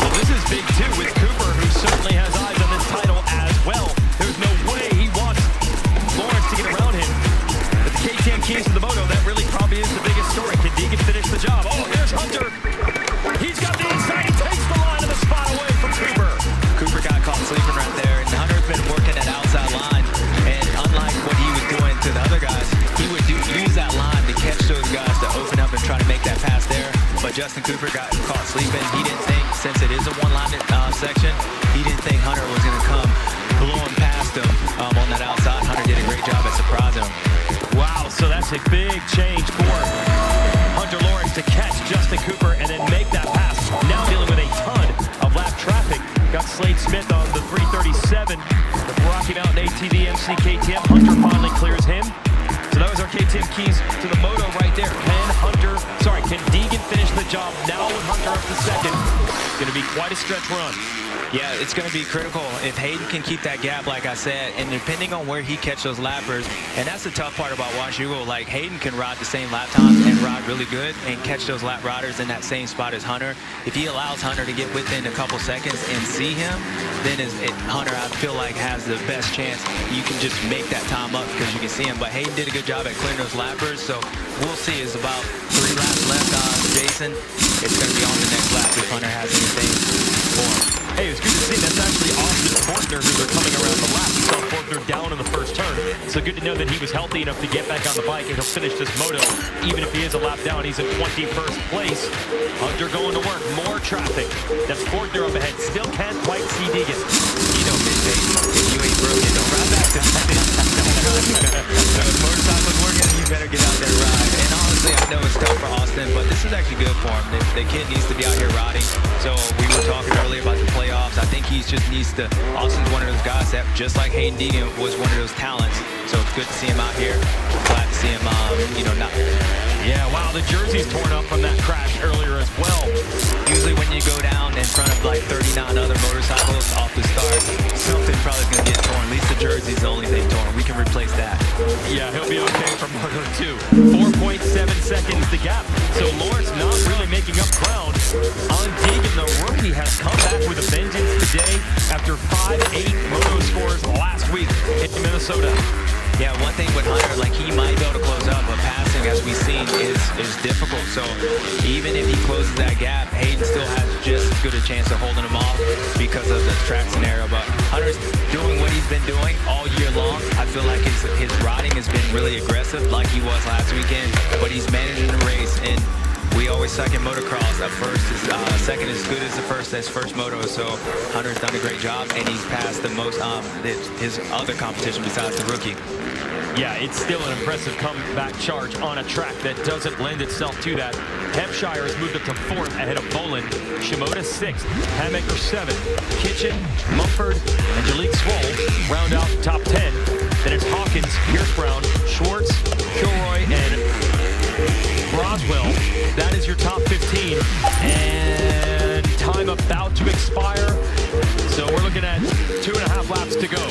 Well, this is big too with Cooper, who certainly has eyes on this title as well. There's no way he wants Lawrence to get around him. But the KTM keys to the moto, that really probably is the biggest story. Can Deegan finish the job? Oh, there's Hunter. He's got the inside. He takes the line of the spot away from Cooper. Cooper got caught sleeping right there, and Hunter's been working that outside line. And unlike what he was doing to the other guys, he would use that line to catch those guys to open up and try to make that pass there. But Justin Cooper got caught sleeping. He didn't think, since it is a one-line section, he didn't think Hunter was going to come blowing past him on that outside. Hunter did a great job at surprising him. Wow, so that's a big change for Hunter Lawrence to catch Justin Cooper and then make that pass. Now dealing with a ton of lap traffic. Got Slade Smith on the 337. The Rocky Mountain ATV MC KTM. Hunter finally clears him. So that was our KTM keys to the moto right there. Can Deegan finish the job now with Hunter up to second? It's going to be quite a stretch run. Yeah, it's going to be critical if Hayden can keep that gap, like I said, and depending on where he catches those lappers, and that's the tough part about Washougal. Like, Hayden can ride the same lap times and ride really good and catch those lap riders in that same spot as Hunter. If he allows Hunter to get within a couple seconds and see him, then Hunter, I feel like, has the best chance. You can just make that time up because you can see him. But Hayden did a good job at clearing those lappers, so we'll see. It's about 3 laps left on Jason. It's going to be on the next lap if Hunter has anything for him. Hey, it's good to see. That's actually Austin Forkner who are coming around the lap. We saw Forkner down in the first turn. So good to know that he was healthy enough to get back on the bike and he'll finish this moto. Even if he is a lap down, he's in 21st place. Hunter going to work. More traffic. That's Forkner up ahead. Still can't quite see Deegan. You know, if you ain't broken, don't ride back to if motorcycle's working, you better get out there and ride. And honestly, I know it's tough for Austin, but this is actually good for him. The kid needs to be out here riding. So we were talking earlier about the playoffs. I think he just needs to. Austin's one of those guys that, just like Hayden Deegan, was one of those talents. So it's good to see him out here. Glad to see him, not. Yeah, wow, the jersey's torn up from that crash earlier as well. Usually when you go down in front of like 39 other motorcycles off the start, something probably going to get torn. At least the jersey's the only thing torn. We can replace that. Yeah, he'll be okay for Moto 2. 4.7 seconds the gap. So Lawrence not really making up ground on Deegan. The rookie has come back with a vengeance today after 5-8 moto scores last week in Minnesota. Yeah, one thing with Hunter, like, he might be able to close up, but passing, as we've seen, is difficult. So even if he closes that gap, Hayden still has just as good a chance of holding him off because of the track scenario. But Hunter's doing what he's been doing all year long. I feel like his riding has been really aggressive, like he was last weekend, but he's managing the race. And we always suck in motocross. Second is good as the first moto. So Hunter's done a great job, and he's passed the most his other competition besides the rookie. Yeah, it's still an impressive comeback charge on a track that doesn't lend itself to that. Hampshire has moved up to 4th ahead of Boland. Shimoda 6th, Hamaker 7th, Kitchen, Mumford, and Jalik Swoll round out top 10. Then it's Hawkins, Pierce Brown, Schwartz, Kilroy, and Roswell. That is your top 15. And time about to expire. So we're looking at 2.5 laps to go.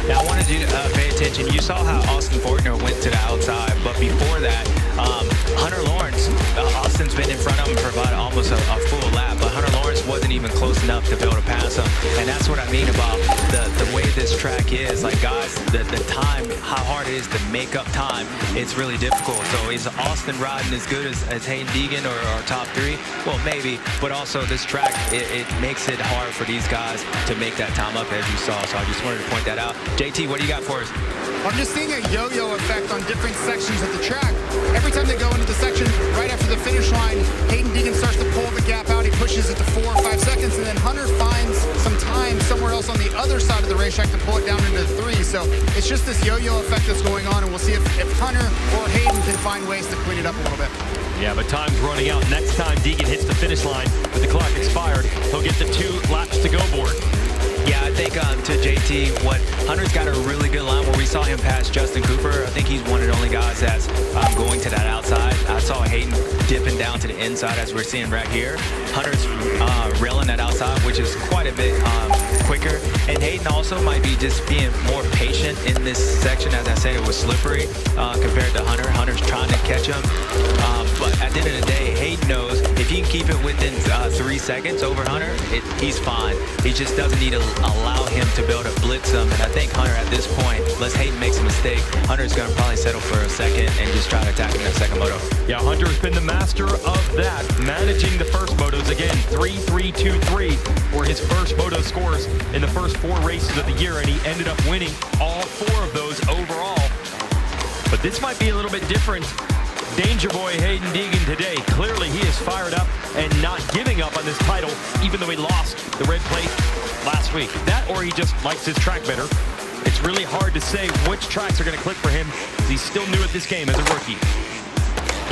Now I wanted you to pay attention mention, you saw how Austin Fortner went to the outside, but before that, Hunter Lawrence, Austin's been in front of him for about almost a full lap, but Hunter Lawrence wasn't even close enough to be able to pass him. And that's what I mean about the way this track is. Like, guys, the time, how hard it is to make up time, it's really difficult. So is Austin riding as good as Hayden Deegan or our top three? Well, maybe, but also this track, it makes it hard for these guys to make that time up, as you saw. So I just wanted to point that out. JT, what do you got for us? I'm just seeing a yo-yo effect on different sections of the track. Every time they go into the section right after the finish line, Hayden Deegan starts to pull the gap out. He pushes it to 4 or 5 seconds, and then Hunter finds some time somewhere else on the other side of the racetrack to pull it down into 3. So it's just this yo-yo effect that's going on, and we'll see if Hunter or Hayden can find ways to clean it up a little bit. Yeah, but time's running out. Next time Deegan hits the finish line with the clock expired, he'll get the 2 laps to go board. Yeah, I think to JT, what Hunter's got a really good line where we saw him pass Justin Cooper. I think he's one of the only guys that's going to that outside. I saw Hayden dipping down to the inside as we're seeing right here. Hunter's railing that outside, which is quite a bit quicker. And Hayden also might be just being more patient in this section. As I said, it was slippery compared to Hunter. Hunter's trying to catch him. But at the end of the day, Hayden knows if he can keep it within 3 seconds over Hunter, he's fine. He just doesn't need to allow him to be able to blitz him. And I think Hunter at this point, unless Hayden makes a mistake, Hunter's going to probably settle for a second and just try to attack him in that second moto. Yeah, Hunter's been the master of that, managing the first motos. Again, 3-3-2-3 were his first moto scores in the first 4 races of the year, and he ended up winning all 4 of those overall. But this might be a little bit different. Danger Boy Hayden Deegan today. Clearly he is fired up and not giving up on this title, even though he lost the red plate last week. That or he just likes his track better. It's really hard to say which tracks are going to click for him, because he's still new at this game as a rookie.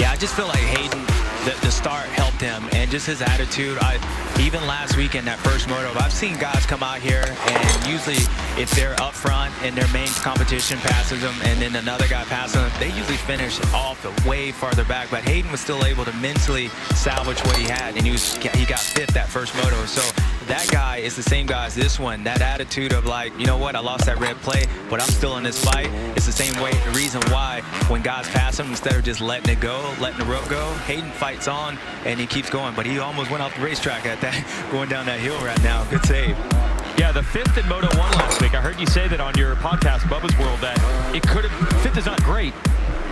Yeah, I just feel like Hayden, the start helped him, and just his attitude. Even last week in that first moto, I've seen guys come out here, and usually if they're up front and their main competition passes them, and then another guy passes them, they usually finish off way farther back. But Hayden was still able to mentally salvage what he had, and he got 5th that first moto. So that guy is the same guy as this one. That attitude of like, you know what, I lost that red plate, but I'm still in this fight. It's the same way, the reason why when guys pass him, instead of just letting it go, letting the rope go, Hayden fights on and he keeps going. But he almost went off the racetrack at that, going down that hill right now. Good save. Yeah, the 5th in Moto 1 last week. I heard you say that on your podcast, Bubba's World, that it could have, 5th is not great,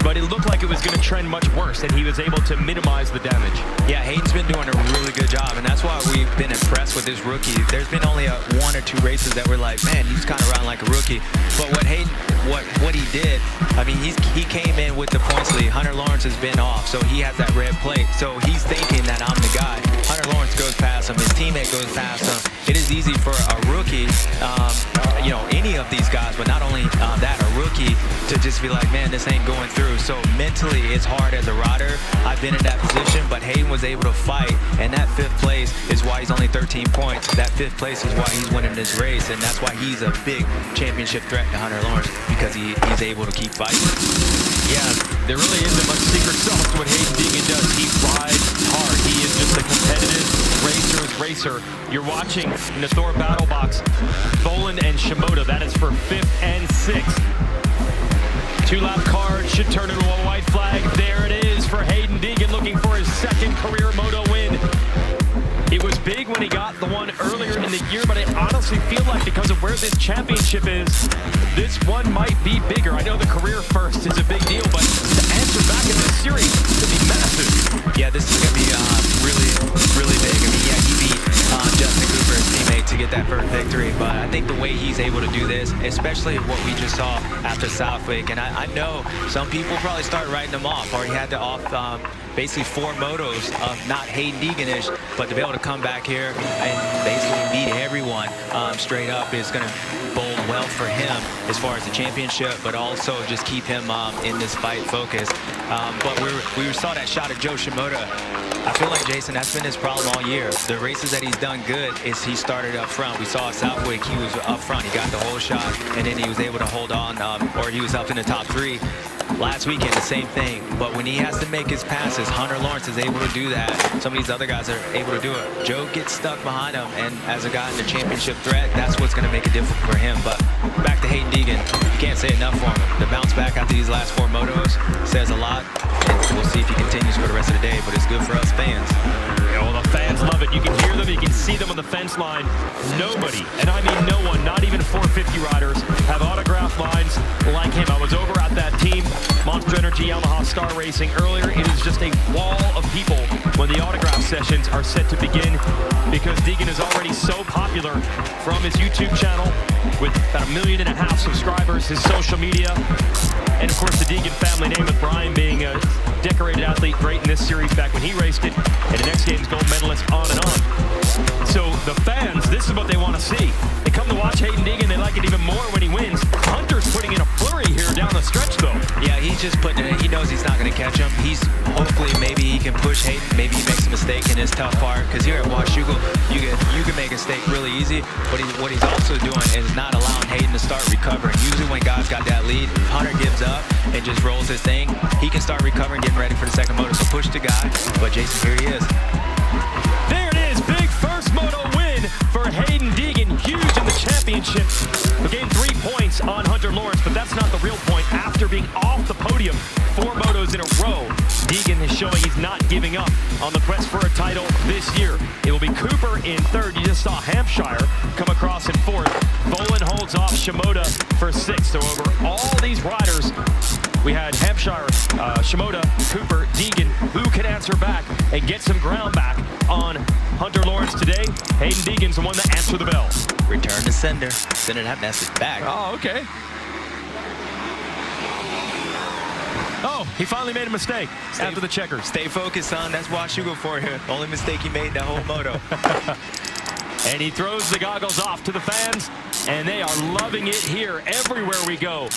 but it looked like it was going to trend much worse, and he was able to minimize the damage. Yeah, Hayden's been doing a really good job, and that's why we've been impressed with this rookie. There's been only 1 or 2 races that we're like, man, he's kind of riding like a rookie. But what Hayden, what he did, I mean, he came in with the points lead. Hunter Lawrence has been off, so he has that red plate. So he's thinking that I'm the guy. Hunter Lawrence goes past him. His teammate goes past him. It is easy for a rookie, you know, any of these guys, but not only that, a rookie, to just be like, man, this ain't going through. So mentally, it's hard as a rider. I've been in that position, but Hayden was able to fight, and that 5th place is why he's only 13 points. That 5th place is why he's winning this race, and that's why he's a big championship threat to Hunter Lawrence, because he's able to keep fighting. Yeah, there really isn't much secret sauce to what Hayden Deegan does. He rides hard. He is just a competitive racer's racer. You're watching in the Thor Battle Box, Boland and Shimoda. That is for 5th and 6th. 2-lap card should turn into a white flag. There it is for Hayden Deegan, looking for his 2nd career moto win. It was big when he got the one earlier in the year, but I honestly feel like because of where this championship is, this one might be bigger. I know the career first is a big deal, but to answer back in this series could be massive. Yeah, this is going to be really, really big. I mean, yeah, he beat Justin Cooper, his teammate, to get that first victory, but I think the way he's able to do this, especially what we just saw after Southwick, and I know some people probably start writing him off, or he had to off basically 4 motos of not Hayden Deegan-ish, but to be able to come back here and basically beat everyone straight up is going to bode well for him as far as the championship, but also just keep him in this fight focused. But we saw that shot of Joe Shimoda. I feel like, Jason, that's been his problem all year. The races that he's done good is he started up front. We saw Southwick, he was up front. He got the whole shot, and then he was able to hold on, or he was up in the top 3. Last weekend, the same thing. But when he has to make his passes, Hunter Lawrence is able to do that. Some of these other guys are able to do it. Joe gets stuck behind him, and as a guy in the championship threat, that's what's going to make it difficult for him. But back to Hayden Deegan, you can't say enough for him. The bounce back after these last 4 motos says a lot, and we'll see if he continues for the rest of the day, but it's good for us fans. Oh, the fans love it. You can hear them, you can see them on the fence line. Nobody, and I mean no one, not even 450 riders, have autograph lines like him. I was over at that team, Monster Energy Yamaha Star Racing earlier. It is just a wall of people when the autograph sessions are set to begin, because Deegan is already so popular from his YouTube channel with about 1.5 million subscribers, his social media, and of course the Deegan family name, with Brian being a decorated athlete great in this series back when he raced it, and an X Games gold medalist, on and on. So the fans, this is what they want to see. They come to watch Hayden Deegan, they like it even more when he wins. Hunter's putting in a flurry here down the stretch though. Yeah, he's just putting it in. He knows he's not going to catch him. He's hopefully, maybe he can push Hayden. Maybe he makes a mistake in his tough part, because here at Washougal, you can make a mistake really easy, but what he's also doing is not allowing Hayden to start recovering. Usually when guys got that lead, if Hunter gives up and just rolls his thing, he can start recovering, getting ready for the second moto. So push the guy, but Jason, here he is. There it is, big first moto win for Hayden Deegan, huge in the championship. He gained 3 points on Hunter Lawrence, but that's not the real point. After being off the podium 4 motos in a row, Deegan is showing he's not giving up on the quest for a title this year. It will be Cooper in 3rd. You just saw Hampshire come across in 4th. Bolin holds off Shimoda for 6th. So over all these riders, we had Hampshire, Shimoda, Cooper, Deegan. Who can answer back and get some ground back on Hunter Lawrence today? Hayden Deegan's the one that answered the bell. Return to sender. Send that message back. Oh, okay. Oh, he finally made a mistake after the checkers. Stay focused, son. That's Washougal for you. The only mistake he made that whole moto. And he throws the goggles off to the fans, and they are loving it here. Everywhere we go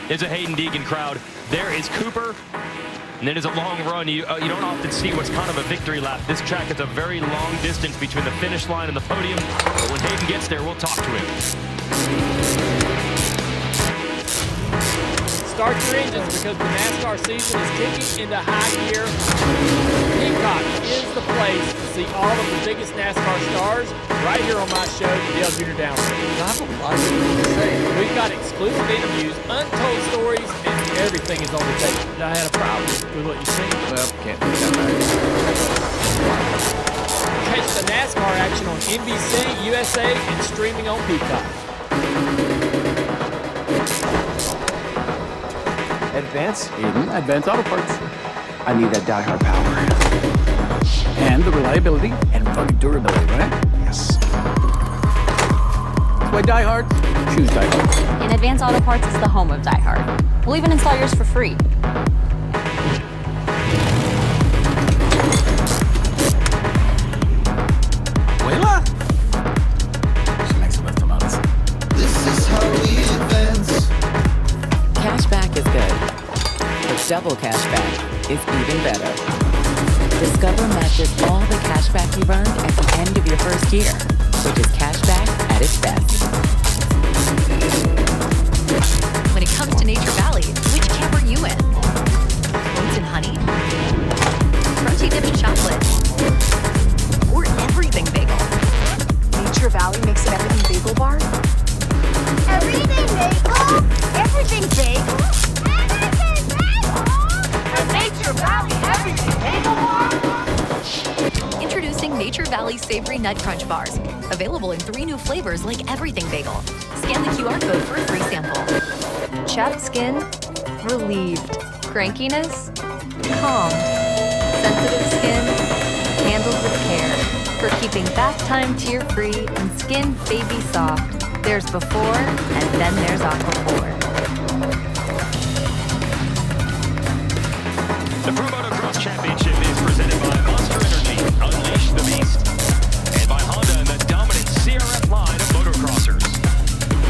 is a Hayden Deegan crowd. There is Cooper, and then there's a long run. You don't often see what's kind of a victory lap. This track is a very long distance between the finish line and the podium, but when Hayden gets there, we'll talk to him. Start your engines, because the NASCAR season is kicking into high gear. Peacock is the place to see all of the biggest NASCAR stars right here on my show, the Dale Jr. Down. I have a lot of things to say. We've got exclusive interviews, untold stories, and everything is on the table. I had a problem with what you seen. Well, can't do that. Catch the NASCAR action on NBC, USA, and streaming on Peacock. Advance Auto Parts. I need that die-hard power. And the reliability and rugged durability, right? Yes. That's why Die Hard, choose Die Hard. And Advance Auto Parts is the home of Die Hard. We'll even install yours for free. Wela? She makes the best tamales. This is how we advance. Cashback is good, but double cashback is even better. Discover matches all the cashback you've earned at the end of your first year, which is cashback at its best. When it comes to Nature Valley, which camp are you in? Oats and honey? Crunchy dipped chocolate? Or everything bagel? Nature Valley makes an everything bagel bar? Everything bagel? Everything bagel? Everything bagel? The Nature Valley Everything Bagel Bar? Introducing Nature Valley Savory Nut Crunch Bars. Available in 3 new flavors like everything bagel. Scan the QR code for a free sample. Chapped skin, relieved. Crankiness, calmed. Sensitive skin, handled with care. For keeping bath time tear-free and skin baby soft. There's before, and then there's Aquaphor. The Pro Motocross Championship is presented by Monster Energy, Unleash the Beast, and by Honda and the dominant CRF line of motocrossers.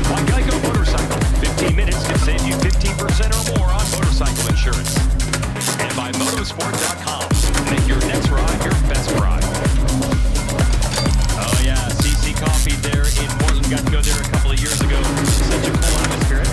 By Geico Motorcycle, 15 minutes can save you 15% or more on motorcycle insurance. And by Motorsport.com, make your next ride your best ride. Oh yeah, CC Coffee there in Portland. Got to go there a couple of years ago. Such a cool atmosphere.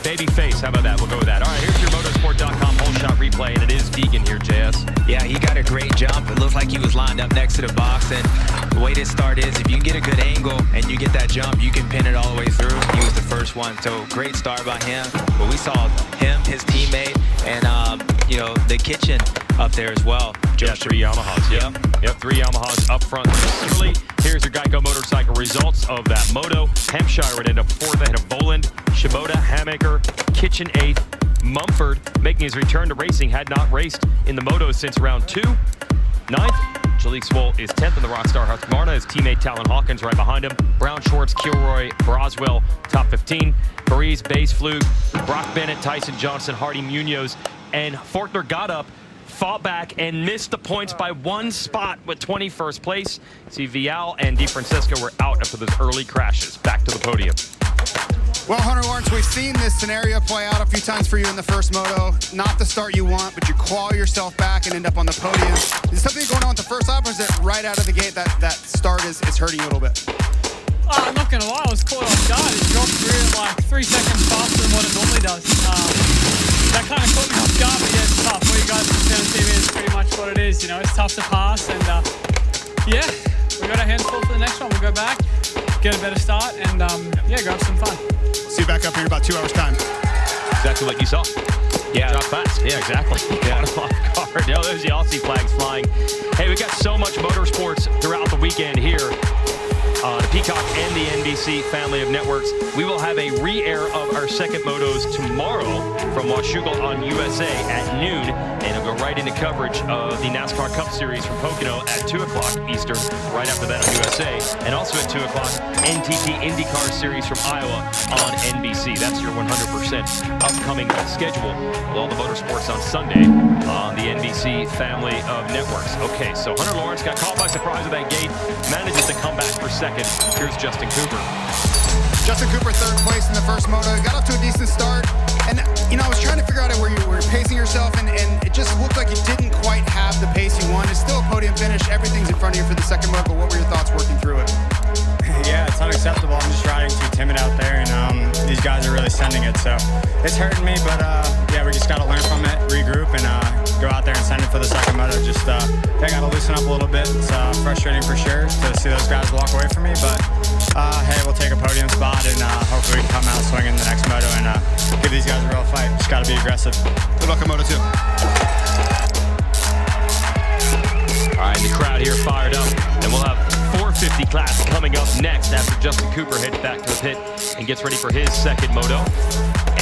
baby face. How about that? We'll go with that. All right, here's your motorsport.com whole shot replay, and it is Deegan here, JS. Yeah, he got a great jump. It looked like he was lined up next to the box, and the way this start is, if you can get a good angle and you get that jump, you can pin it all the way through. He was the first one, so great start by him. But we saw him, his teammate, and you know, the kitchen up there as well. Yeah, 3 Yamahas. Yep, 3 Yamahas up front. Similarly, here's your Geico Motorcycle results of that moto. Hampshire would end up 4th ahead of Boland, Shimoda, Hamaker, Kitchen 8th. Mumford, making his return to racing, had not raced in the moto since round 2. 9th, Jalik Swoll is 10th in the Rockstar Husqvarna. His teammate Talon Hawkins right behind him. Brown, Schwartz, Kilroy, Broswell, top 15. Paris, Bass, Flug, Brock Bennett, Tyson Johnson, Hardy Munoz, and Fortner got up, fought back, and missed the points by 1 spot with 21st place. See, Vial and DeFrancesco were out after those early crashes. Back to the podium. Well, Hunter Lawrence, we've seen this scenario play out a few times for you in the first moto. Not the start you want, but you claw yourself back and end up on the podium. Is something going on with the first lap, or is it right out of the gate that start is hurting you a little bit? I'm not going to lie, I was caught off guard. It dropped through at like 3 seconds faster than what it normally does. That kind of caught me off guard, but yeah, it's tough. What you guys can see on TV is pretty much what it is. You know, it's tough to pass, and yeah, we got our hands full for the next one. We'll go back, get a better start, and yeah, go have some fun. See you back up here in about 2 hours' time. Exactly what you saw. Yeah, drop fast. Yeah, exactly. Yeah, off guard. No, there's the Aussie flags flying. Hey, we got so much motorsports throughout the weekend here on Peacock and the NBC family of networks. We will have a re-air of our second motos tomorrow from Washougal on USA at noon, and it'll go right into coverage of the NASCAR Cup Series from Pocono at 2 o'clock Eastern, right after that on USA, and also at 2 o'clock, NTT IndyCar Series from Iowa on NBC. That's your 100% upcoming schedule with all the motorsports on Sunday on the NBC family of networks. Okay, so Hunter Lawrence got caught by surprise at that gate, manages to come back for second. Here's Justin Cooper. Justin Cooper, 3rd place in the first moto. Got off to a decent start. And, you know, I was trying to figure out where you were pacing yourself, and it just looked like you didn't quite have the pace you wanted. It's still a podium finish. Everything's in front of you for the second moto, but what were your thoughts working through it? Yeah, it's unacceptable. I'm just riding too timid out there, and these guys are really sending it. So it's hurting me, but yeah, we just got to learn from it, regroup, and go out there and send it for the second moto. Just they got to loosen up a little bit. It's frustrating for sure to see those guys walk away from me, but hey, we'll take a podium spot, and hopefully we can come out swinging the next moto and give these guys a real fight. Just got to be aggressive. Good luck in Moto 2. All right, the crowd here fired up, and we'll have 450 class coming up next after Justin Cooper heads back to the pit and gets ready for his second moto.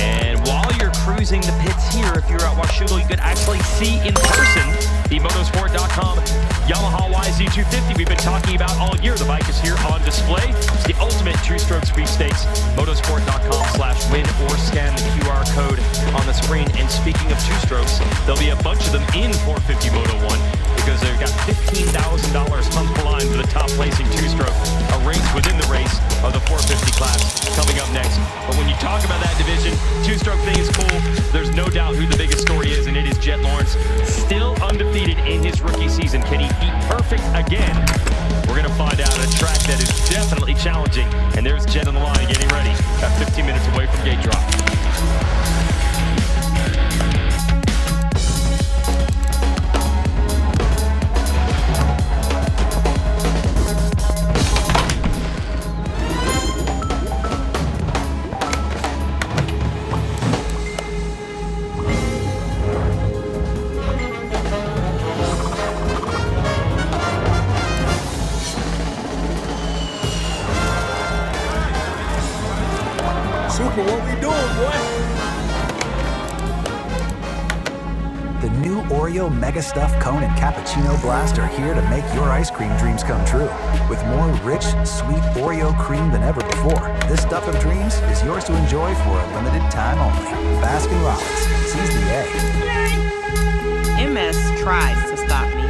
And while you're cruising the pits here, if you're at Washougal, you could actually see in person the motorsport.com Yamaha YZ250 we've been talking about all year. The bike is here on display. It's the ultimate two-stroke sweepstakes. Motorsport.com/win or scan the QR code on the screen. And speaking of two-strokes, there'll be a bunch of them in 450 Moto 1 because they've got $15,000 on the line for the top placing two-stroke. A race within the race of the 450 class coming up next. But when you talk about that division, two-stroke thing is cool. There's no doubt who the biggest story is, and it is Jet Lawrence. Still undefeated in his rookie season. Can he be perfect again? We're going to find out a track that is definitely challenging. And there's Jet on the line getting ready. About 15 minutes away from gate drop. Super, what we doing, boy? The new Oreo Mega Stuffed Cone and Cappuccino Blast are here to make your ice cream dreams come true. With more rich, sweet Oreo cream than ever before, this stuff of dreams is yours to enjoy for a limited time only. Baskin-Robbins, seize the day. MS tries to stop me.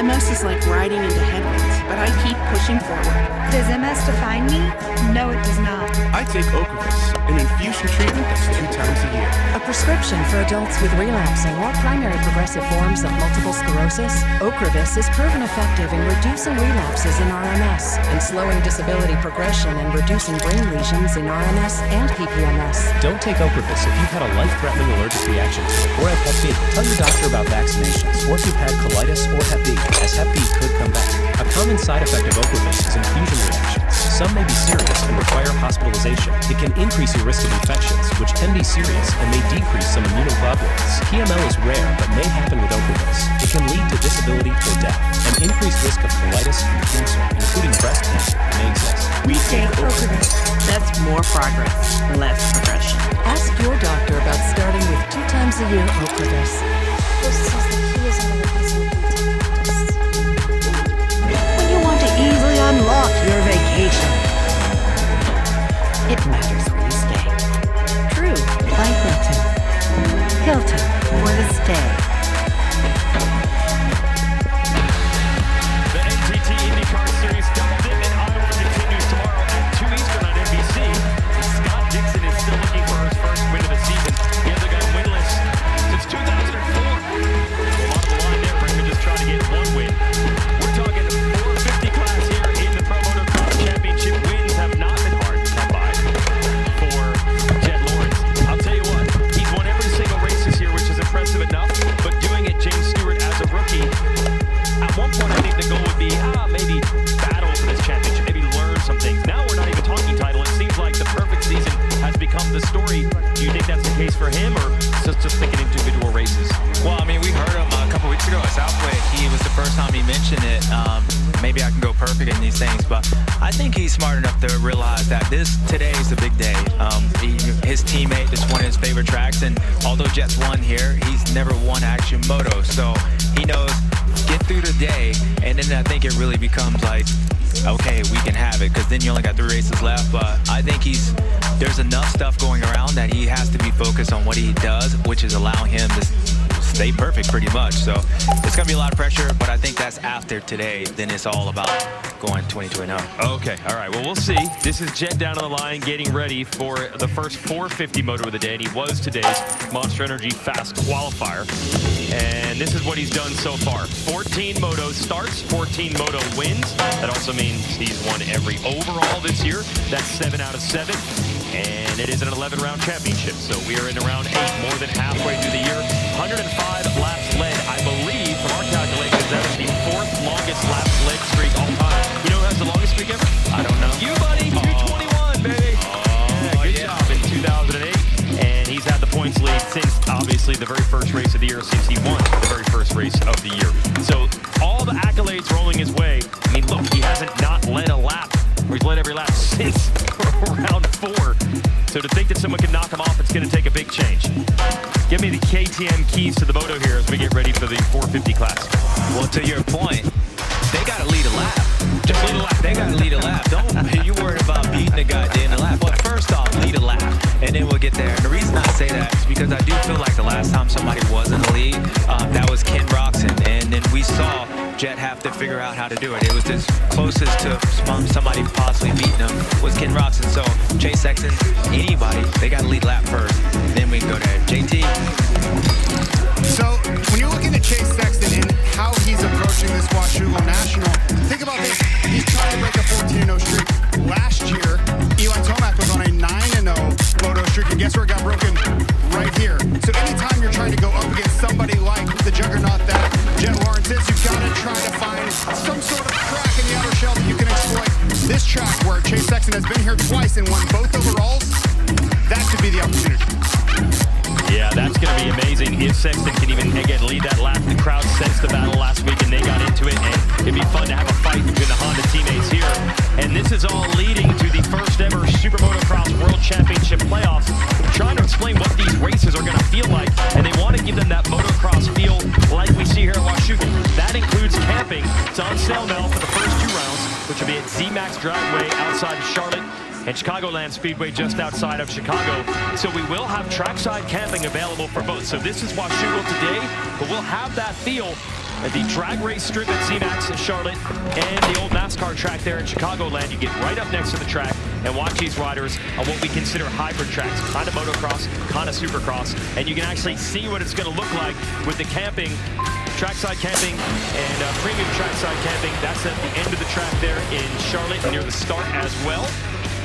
MS is like riding into headwinds. but I keep pushing forward. Does MS define me? No, it does not. I take Ocrevus, an infusion treatment that's 2 times a year. A prescription for adults with relapsing or primary progressive forms of multiple sclerosis, Ocrevus is proven effective in reducing relapses in RMS and slowing disability progression and reducing brain lesions in RMS and PPMS. Don't take Ocrevus if you've had a life-threatening allergic reaction to it or have Hep B. Tell your doctor about vaccinations or if you've had colitis or Hep B, as Hep B could come back. A common side effect of Ocrevus is infusion reactions. Some may be serious and require hospitalization. It can increase your risk of infections, which can be serious and may decrease some immunoglobulins. PML is rare but may happen with Ocrevus. It can lead to disability or death. An increased risk of colitis and cancer, including breast cancer, may exist. We take Ocrevus. That's more progress, less progression. Ask your doctor about starting with 2 times a year Ocrevus. When you want to easily unlock your vacation, it matters where you stay. True by Hilton. Hilton for the stay. The NTT IndyCar Series double dip in Iowa continues tomorrow at 2 Eastern on NBC. Scott Dixon is still looking for his first win of the season. He hasn't gone winless since 2004. A lot of the line there, Raymond just trying to get 1 win. We're talking 450 class here in the Pro Motocross Championship. Wins have not been hard to come by for Jett Lawrence. I'll tell you what, he's won every single race this year, which is impressive enough, but doing it James Stewart as a rookie, at one point I think the goal would be maybe battle for this championship, maybe learn some things. Now we're not even talking title. It seems like the perfect season has become the story. Do you think that's the case for him, or just thinking individual races? Well, I mean, we heard him a couple weeks ago at Southwick. He was the first time he mentioned it. Maybe I can go perfect in these things, but I think he's smart enough to realize that today is a big day. His teammate just won his favorite tracks, and although Jett's won here, he's never won Action Moto, so he knows get through the day, and then I think it really becomes like, okay, we can have it, because then you only got 3 races left. But I think there's enough stuff going around that he has to be focused on what he does, which is allowing him to stay perfect pretty much. So it's going to be a lot of pressure, but I think that's after today. Then it's all about going 2020. Okay, all right, well, we'll see. This is Jett down on the line getting ready for the first 450 moto of the day, and he was today's Monster Energy Fast Qualifier. And this is what he's done so far. 14 moto starts, 14 moto wins. That also means he's won every overall this year. That's 7 out of 7. And it is an 11-round championship. So we are in round 8, more than halfway through the year. 105 laps led, I believe, from our calculations, that is the 4th longest laps led streak all time. You know who has the longest streak ever? I don't know. You, buddy, 221, baby. Good job in 2008. And he's had the points lead since, obviously, the very first race of the year, since he won the very first race of the year. So all the accolades rolling his way. I mean, look, he hasn't not led a lap, or he's led every lap since round 4. So to think that someone can knock him off, it's going to take a big change. Give me the KTM keys to the moto here as we get ready for the 450 class. Well, to your point, they got to lead a lap. Just lead a lap. They got to lead a lap. Don't you worried about beating the guy in the lap. But first off, lead a lap, and then we'll get there. And the reason I say that is because I do feel like the last time somebody was in the lead, that was Ken Roczen, and then we saw Jett have to figure out how to do it. It was as closest to somebody possibly beating him was Ken Roczen. So Chase Sexton, anybody, they got to lead lap first. Then we can go to JT. So when you're looking at Chase Sexton and how he's approaching this Washougal National, think about this. He's trying to break a 14-0 streak. Last year, Eli Tomac was on a 9-0 moto streak, and guess where it got broken? Right here. So anytime you're trying to go up against somebody like the juggernaut that Jett Lawrence is, you've got to try to find some sort of crack in the outer shell that you can exploit. This track where Chase Sexton has been here twice and won both overalls, that could be the opportunity. Yeah, that's going to be amazing if Sexton can even, again, lead that lap. The crowd sensed the battle last week, and they got into it, and it'd be fun to have a fight between the Honda teammates here. And this is all leading to the first ever Super Motocross World Championship playoffs. We're trying to explain what these races are going to feel like, and they want to give them that motocross feel like we see here at Washougal. That includes camping. It's on sale now for the first 2 rounds, which will be at ZMAX Dragway outside of Charlotte, and Chicagoland Speedway just outside of Chicago. So we will have trackside camping available for both. So this is Washougal today, but we'll have that feel at the drag race strip at CMAX in Charlotte and the old NASCAR track there in Chicagoland. You get right up next to the track and watch these riders on what we consider hybrid tracks, kind of motocross, kind of supercross, and you can actually see what it's going to look like with the camping, trackside camping and premium trackside camping. That's at the end of the track there in Charlotte near the start as well.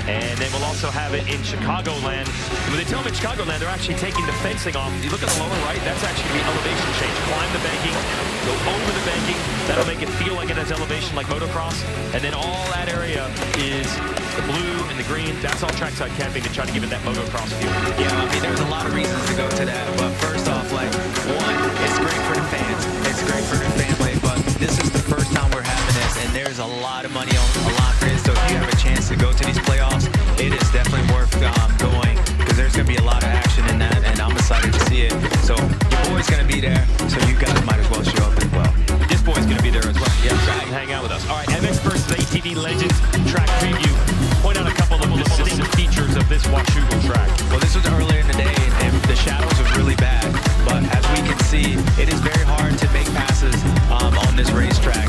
And then we'll also have it in Chicagoland. When they tell them in Chicagoland, they're actually taking the fencing off. You look at the lower right, that's actually the elevation change. Climb the banking, go over the banking. That'll make it feel like it has elevation like motocross. And then all that area is the blue and the green. That's all trackside camping to try to give it that motocross feel. Yeah, I mean, there's a lot of reasons to go to that. But first off, like, one, it's great for the fans. It's great for the family. But this is the first time we're having this, and there's a lot of money on a lot for it. So if you have a chance to go to these playoffs, it is definitely worth going, because there's going to be a lot of action in that, and I'm excited to see it. So your boy's going to be there, so you guys might as well show up as well. This boy's going to be there as well. Yeah, so you can hang out with us. All right, MX versus ATV Legends track preview. Point out a couple of the distinctive features of this Washougal track. Well, this was earlier in the day, and the shadows were really bad. But as we can see, it is very hard to make passes on this racetrack.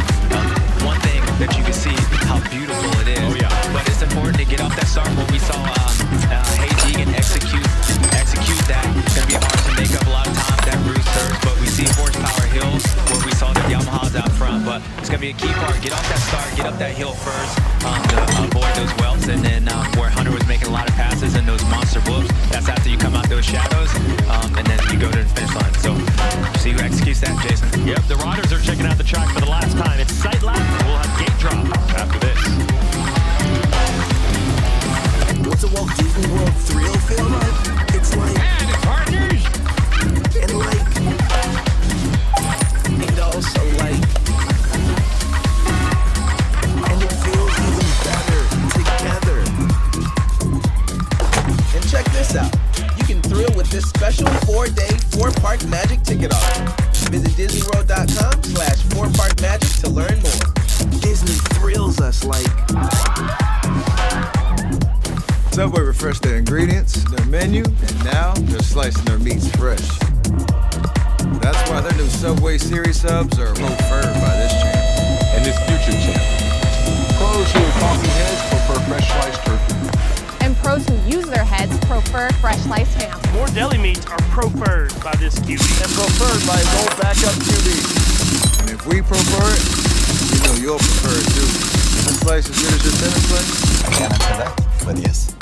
One thing that you can see how beautiful it is. Oh, yeah. But it's important to get off that start. When we saw Hey Deegan execute that, it's going to be hard to make up a lot of time that Bruce Thirst. But we see Horsepower Hills where we saw the Yamahas out front. But it's going to be a key part. Get off that start, get up that hill first to avoid those welts. And then where Hunter was making a lot of passes and those monster whoops, that's after you come out those shadows. And then you go to the finish line. So see who executes that, Jason. Yep, the riders are checking out the track for the last time. It's Sight Lap. We'll have gate drop after this. What's a Walt Disney World thrill feel like? It's like partners and like and also like, and it feels even better together. And check this out. You can thrill with this special 4-day 4-park magic ticket offer. Visit DisneyWorld.com/4parkmagic to learn more. Disney thrills us like. Subway refreshed their ingredients, their menu, and now they're slicing their meats fresh. That's why their new Subway Series subs are preferred by this channel and this future channel. Pros who are talking heads prefer fresh sliced turkey. And pros who use their heads prefer fresh sliced ham. More deli meats are preferred by this cutie. And preferred by his old backup QB. And if we prefer it, you know you'll prefer it too. This place as good as your tennis place? I can't answer that, but yes.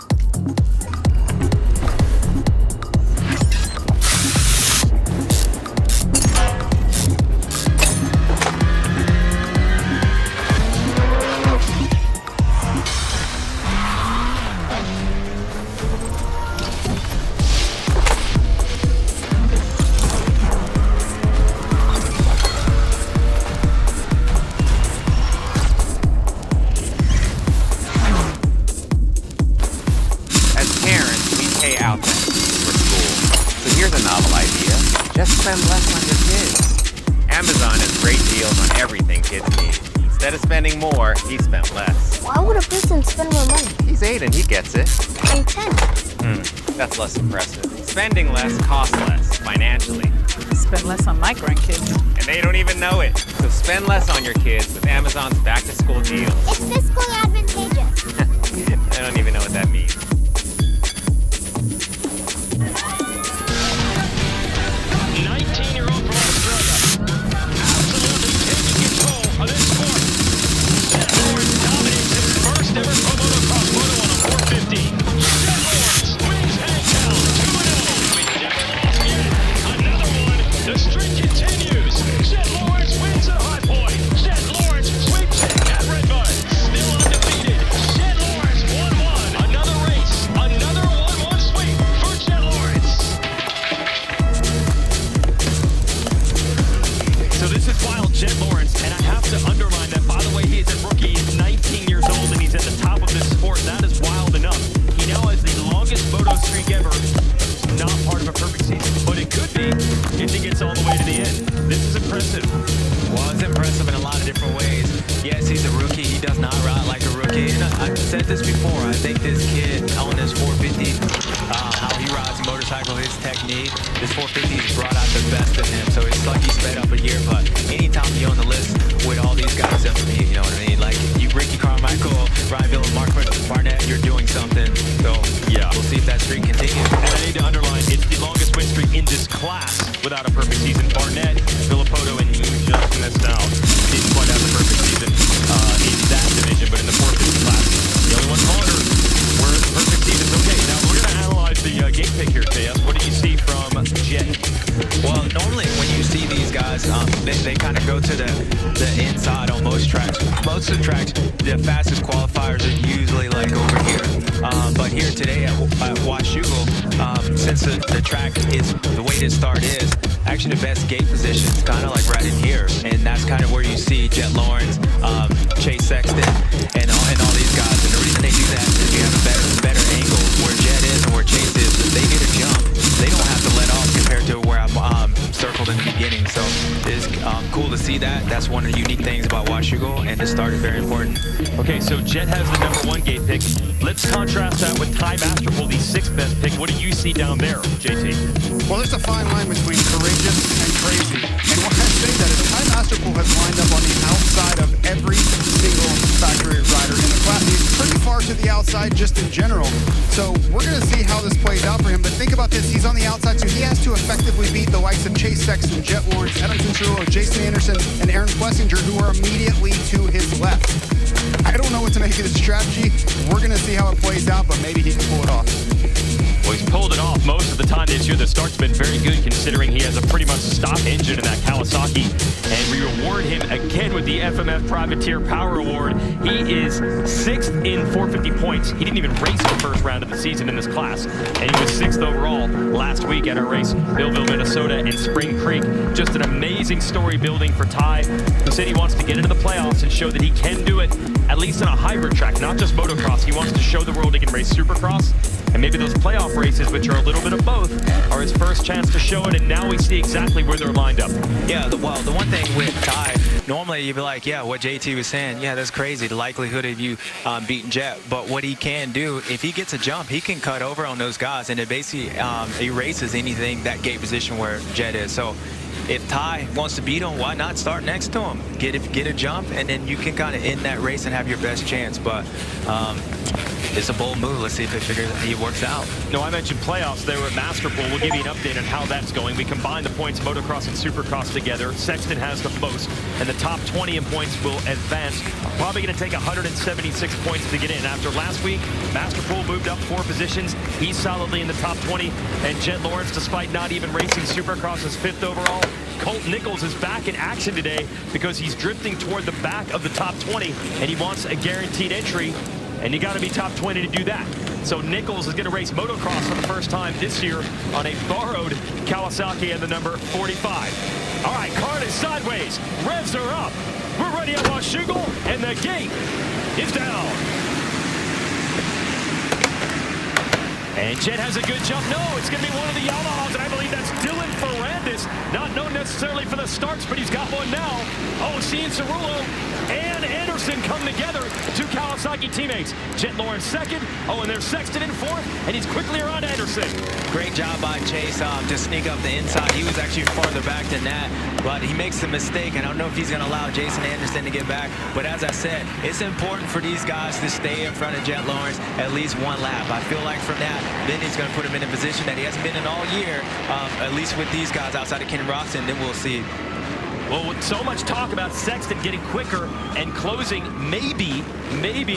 Spend less on your kids. Amazon has great deals on everything kids need. Instead of spending more, he spent less. Why would a person spend more money? He's 8 and he gets it. I'm 10. That's less impressive. Spending less costs less, financially. Spend less on my grandkids. And they don't even know it. So spend less on your kids with Amazon's back-to-school deals. It's fiscally advantageous. I don't even know what that means. The streak continues. Jet Lawrence wins at High Point. Jet Lawrence sweeps it at Redbud. Still undefeated. I've said this before. I think this kid on this 450, how he rides a motorcycle, his technique, this 450 has brought out the best in him. So it's like he's sped up a year. But anytime you're on the list with all these guys up to me, you know what I mean? Like you, Ricky Carmichael, Ryan Bill, Mark Barnett, you're doing something. So yeah, we'll see if that streak continues. And I need to underline, it's the longest win streak in this class without a perfect season. Barnett, Villapoto, and he just missed out. Didn't quite have the perfect season in that division, but in the 450 class, the only ones longer were perfect seasons. Okay, now we're going to analyze the gate pick here, JS. What did you see from Jet? Well, normally when you see these guys, they kind of go to the inside on most tracks. Most of the tracks, the fastest qualifiers are usually like over here. But here today at Washougal, since the track is the way to start is, actually the best gate position is kind of like right in here. And that's kind of where you see Jet Lawrence, Chase Sexton, and all these guys. And the reason they do that is you have a better angle where Jet is and where Chase is. If they get a jump, they don't have to let off compared to where I'm circled in the beginning. So it's cool to see that. That's one of the unique things about Washougal, and the start is very important. Okay, so Jet has the #1 gate pick. Let's contrast that with Ty Masterpool, the 6th best pick. What do you see down there, JT? Well, there's a fine line between courageous and crazy. And why I say that is Ty Masterpool has lined up on the outside of every single factory rider in the class. He's pretty far to the outside just in general. So we're going to see how this plays out for him. But think about this. He's on the outside, so he has to effectively beat the likes of Chase Sexton, Jet Lawrence, Edmondson Cerullo, Jason Anderson, and Aaron Plessinger, who are immediately to his left. I don't know what to make of this strategy. We're going to see how it plays out, but maybe he can pull it off. Well, he's pulled it off most of the time this year. The start's been very good considering he has a pretty much stock engine in that Kawasaki. And we reward him again with the FMF Privateer Power Award. He is 6th in 450 points. He didn't even race the first round of the season in this class. And he was 6th overall last week at our race, Millville, Minnesota, and Spring Creek. Just an amazing story building for Ty, who said he wants to get into the playoffs and show that he can do it, at least on a hybrid track, not just motocross. He wants to show the world he can race supercross. And maybe those playoff races, which are a little bit of both, are his first chance to show it, and now we see exactly where they're lined up. Yeah, the one thing with Ty, normally you'd be like, yeah, what JT was saying, yeah, that's crazy, the likelihood of you beating Jet. But what he can do, if he gets a jump, he can cut over on those guys, and it basically erases anything that gate position where Jet is. So if Ty wants to beat him, why not start next to him? Get a jump, and then you can kind of end that race and have your best chance. But it's a bold move. Let's see if it works out. No, I mentioned playoffs there at Masterpool. We'll give you an update on how that's going. We combine the points motocross and supercross together. Sexton has the most, and the top 20 in points will advance. Probably going to take 176 points to get in. After last week, Masterpool moved up 4 positions. He's solidly in the top 20, and Jet Lawrence, despite not even racing supercross, is 5th overall. Colt Nichols is back in action today because he's drifting toward the back of the top 20, and he wants a guaranteed entry. And you got to be top 20 to do that. So Nichols is going to race motocross for the first time this year on a borrowed Kawasaki and the number 45. All right, car is sideways. Revs are up. We're ready at Washougal, and the gate is down. And Jet has a good jump. No, it's going to be one of the Yamahas, and I believe that's Dylan Ferrandis. Not known necessarily for the starts, but he's got one now. Oh, seeing Cerullo and Anderson come together, 2 Kawasaki teammates. Jet Lawrence 2nd. Oh, and there's Sexton in 4th, and he's quickly around Anderson. Great job by Chase to sneak up the inside. He was actually farther back than that, but he makes a mistake, and I don't know if he's going to allow Jason Anderson to get back. But as I said, it's important for these guys to stay in front of Jet Lawrence at least 1 lap. I feel like from that, then he's going to put him in a position that he hasn't been in all year, at least with these guys outside of Kenny Roczen. Then we'll see. Well, with so much talk about Sexton getting quicker and closing maybe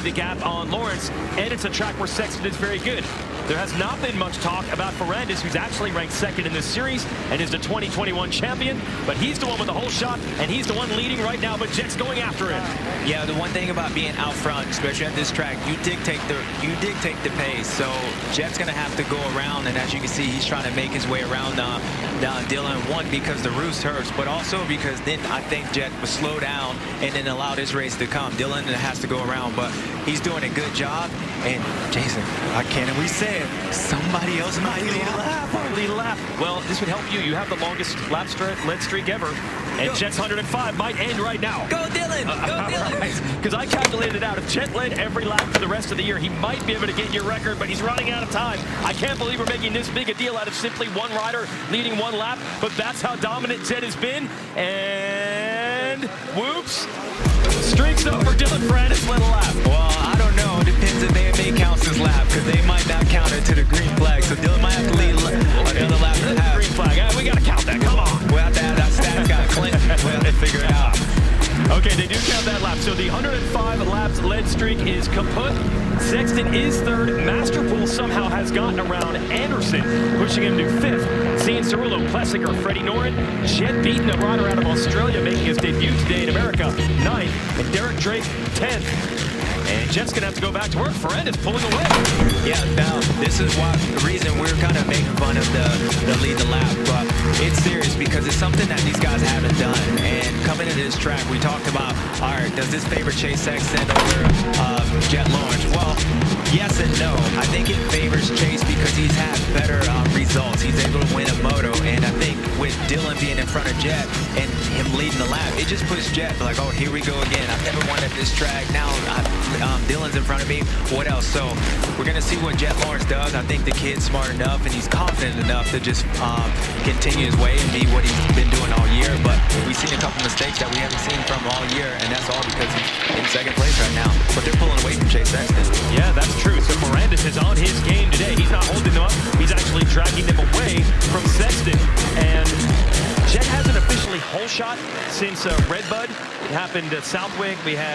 the gap on Lawrence, and it's a track where Sexton is very good. There has not been much talk about Ferrandis, who's actually ranked 2nd in this series and is the 2021 champion, but he's the one with the whole shot, and he's the one leading right now, but Jet's going after him. Yeah, the one thing about being out front, especially at this track, you dictate the pace. So Jet's going to have to go around, and as you can see, he's trying to make his way around Dylan. One, because the roost hurts, but also because then I think Jet will slow down and then allow this race to come. Dylan has to go around, but he's doing a good job. And Jason, we say it, somebody else might lead a lap. Lead a lap. Well, this would help you. You have the longest lap lead streak ever. And Jet's 105 might end right now. Go Dylan! Go Dylan! Because I calculated it out. If Jet led every lap for the rest of the year, he might be able to get your record, but he's running out of time. I can't believe we're making this big a deal out of simply one rider leading one lap, but that's how dominant Jet has been. And whoops, streak's over. Dylan Ferrandis led a lap. Well, I don't know. It depends if AMA counts this lap, because they might not count it to the green flag. So Dylan might have to lead another lap and a half. Green flag. Yeah, we got to count that. Come on. We'll have to have that stats guy, Clinton. We'll have to figure it out. Okay, they do count that lap. So the 105 laps lead streak is kaput. Sexton is third. Masterpool somehow has gotten around Anderson, pushing him to fifth. Cian Cirulo, Plessinger, Freddie Noren, Jet beaten, a rider out of Australia making his debut today in America, ninth, and Derek Drake, 10th. And Jet's going to have to go back to work. Ferrandis pulling away. Yeah, now, this is why the reason we're kind of making fun of the lead the lap, but it's serious because it's something that these guys haven't done. And coming into this track, we talked about, all right, does this favor Chase Sexton over Jet Lawrence? Well, yes and no. I think it favors Chase because he's had better results. He's able to win a moto, and I think with Dylan being in front of Jet and him leading the lap, it just puts Jet like, oh, here we go again. I've never won at this track. Now Dylan's in front of me. What else? So we're going to see what Jet Lawrence does. I think the kid's smart enough and he's confident enough to just continue his way and be what he's been doing all year. But we've seen a couple mistakes that we haven't seen from all year, and that's all because he's in second place right now. But they're pulling away from Chase Sexton. Yeah, that's true. So Ferrandis is on his game today. He's not holding them up. He's actually dragging them away from Sexton. And Jet hasn't officially whole shot since Redbud. It happened at Southwick. We had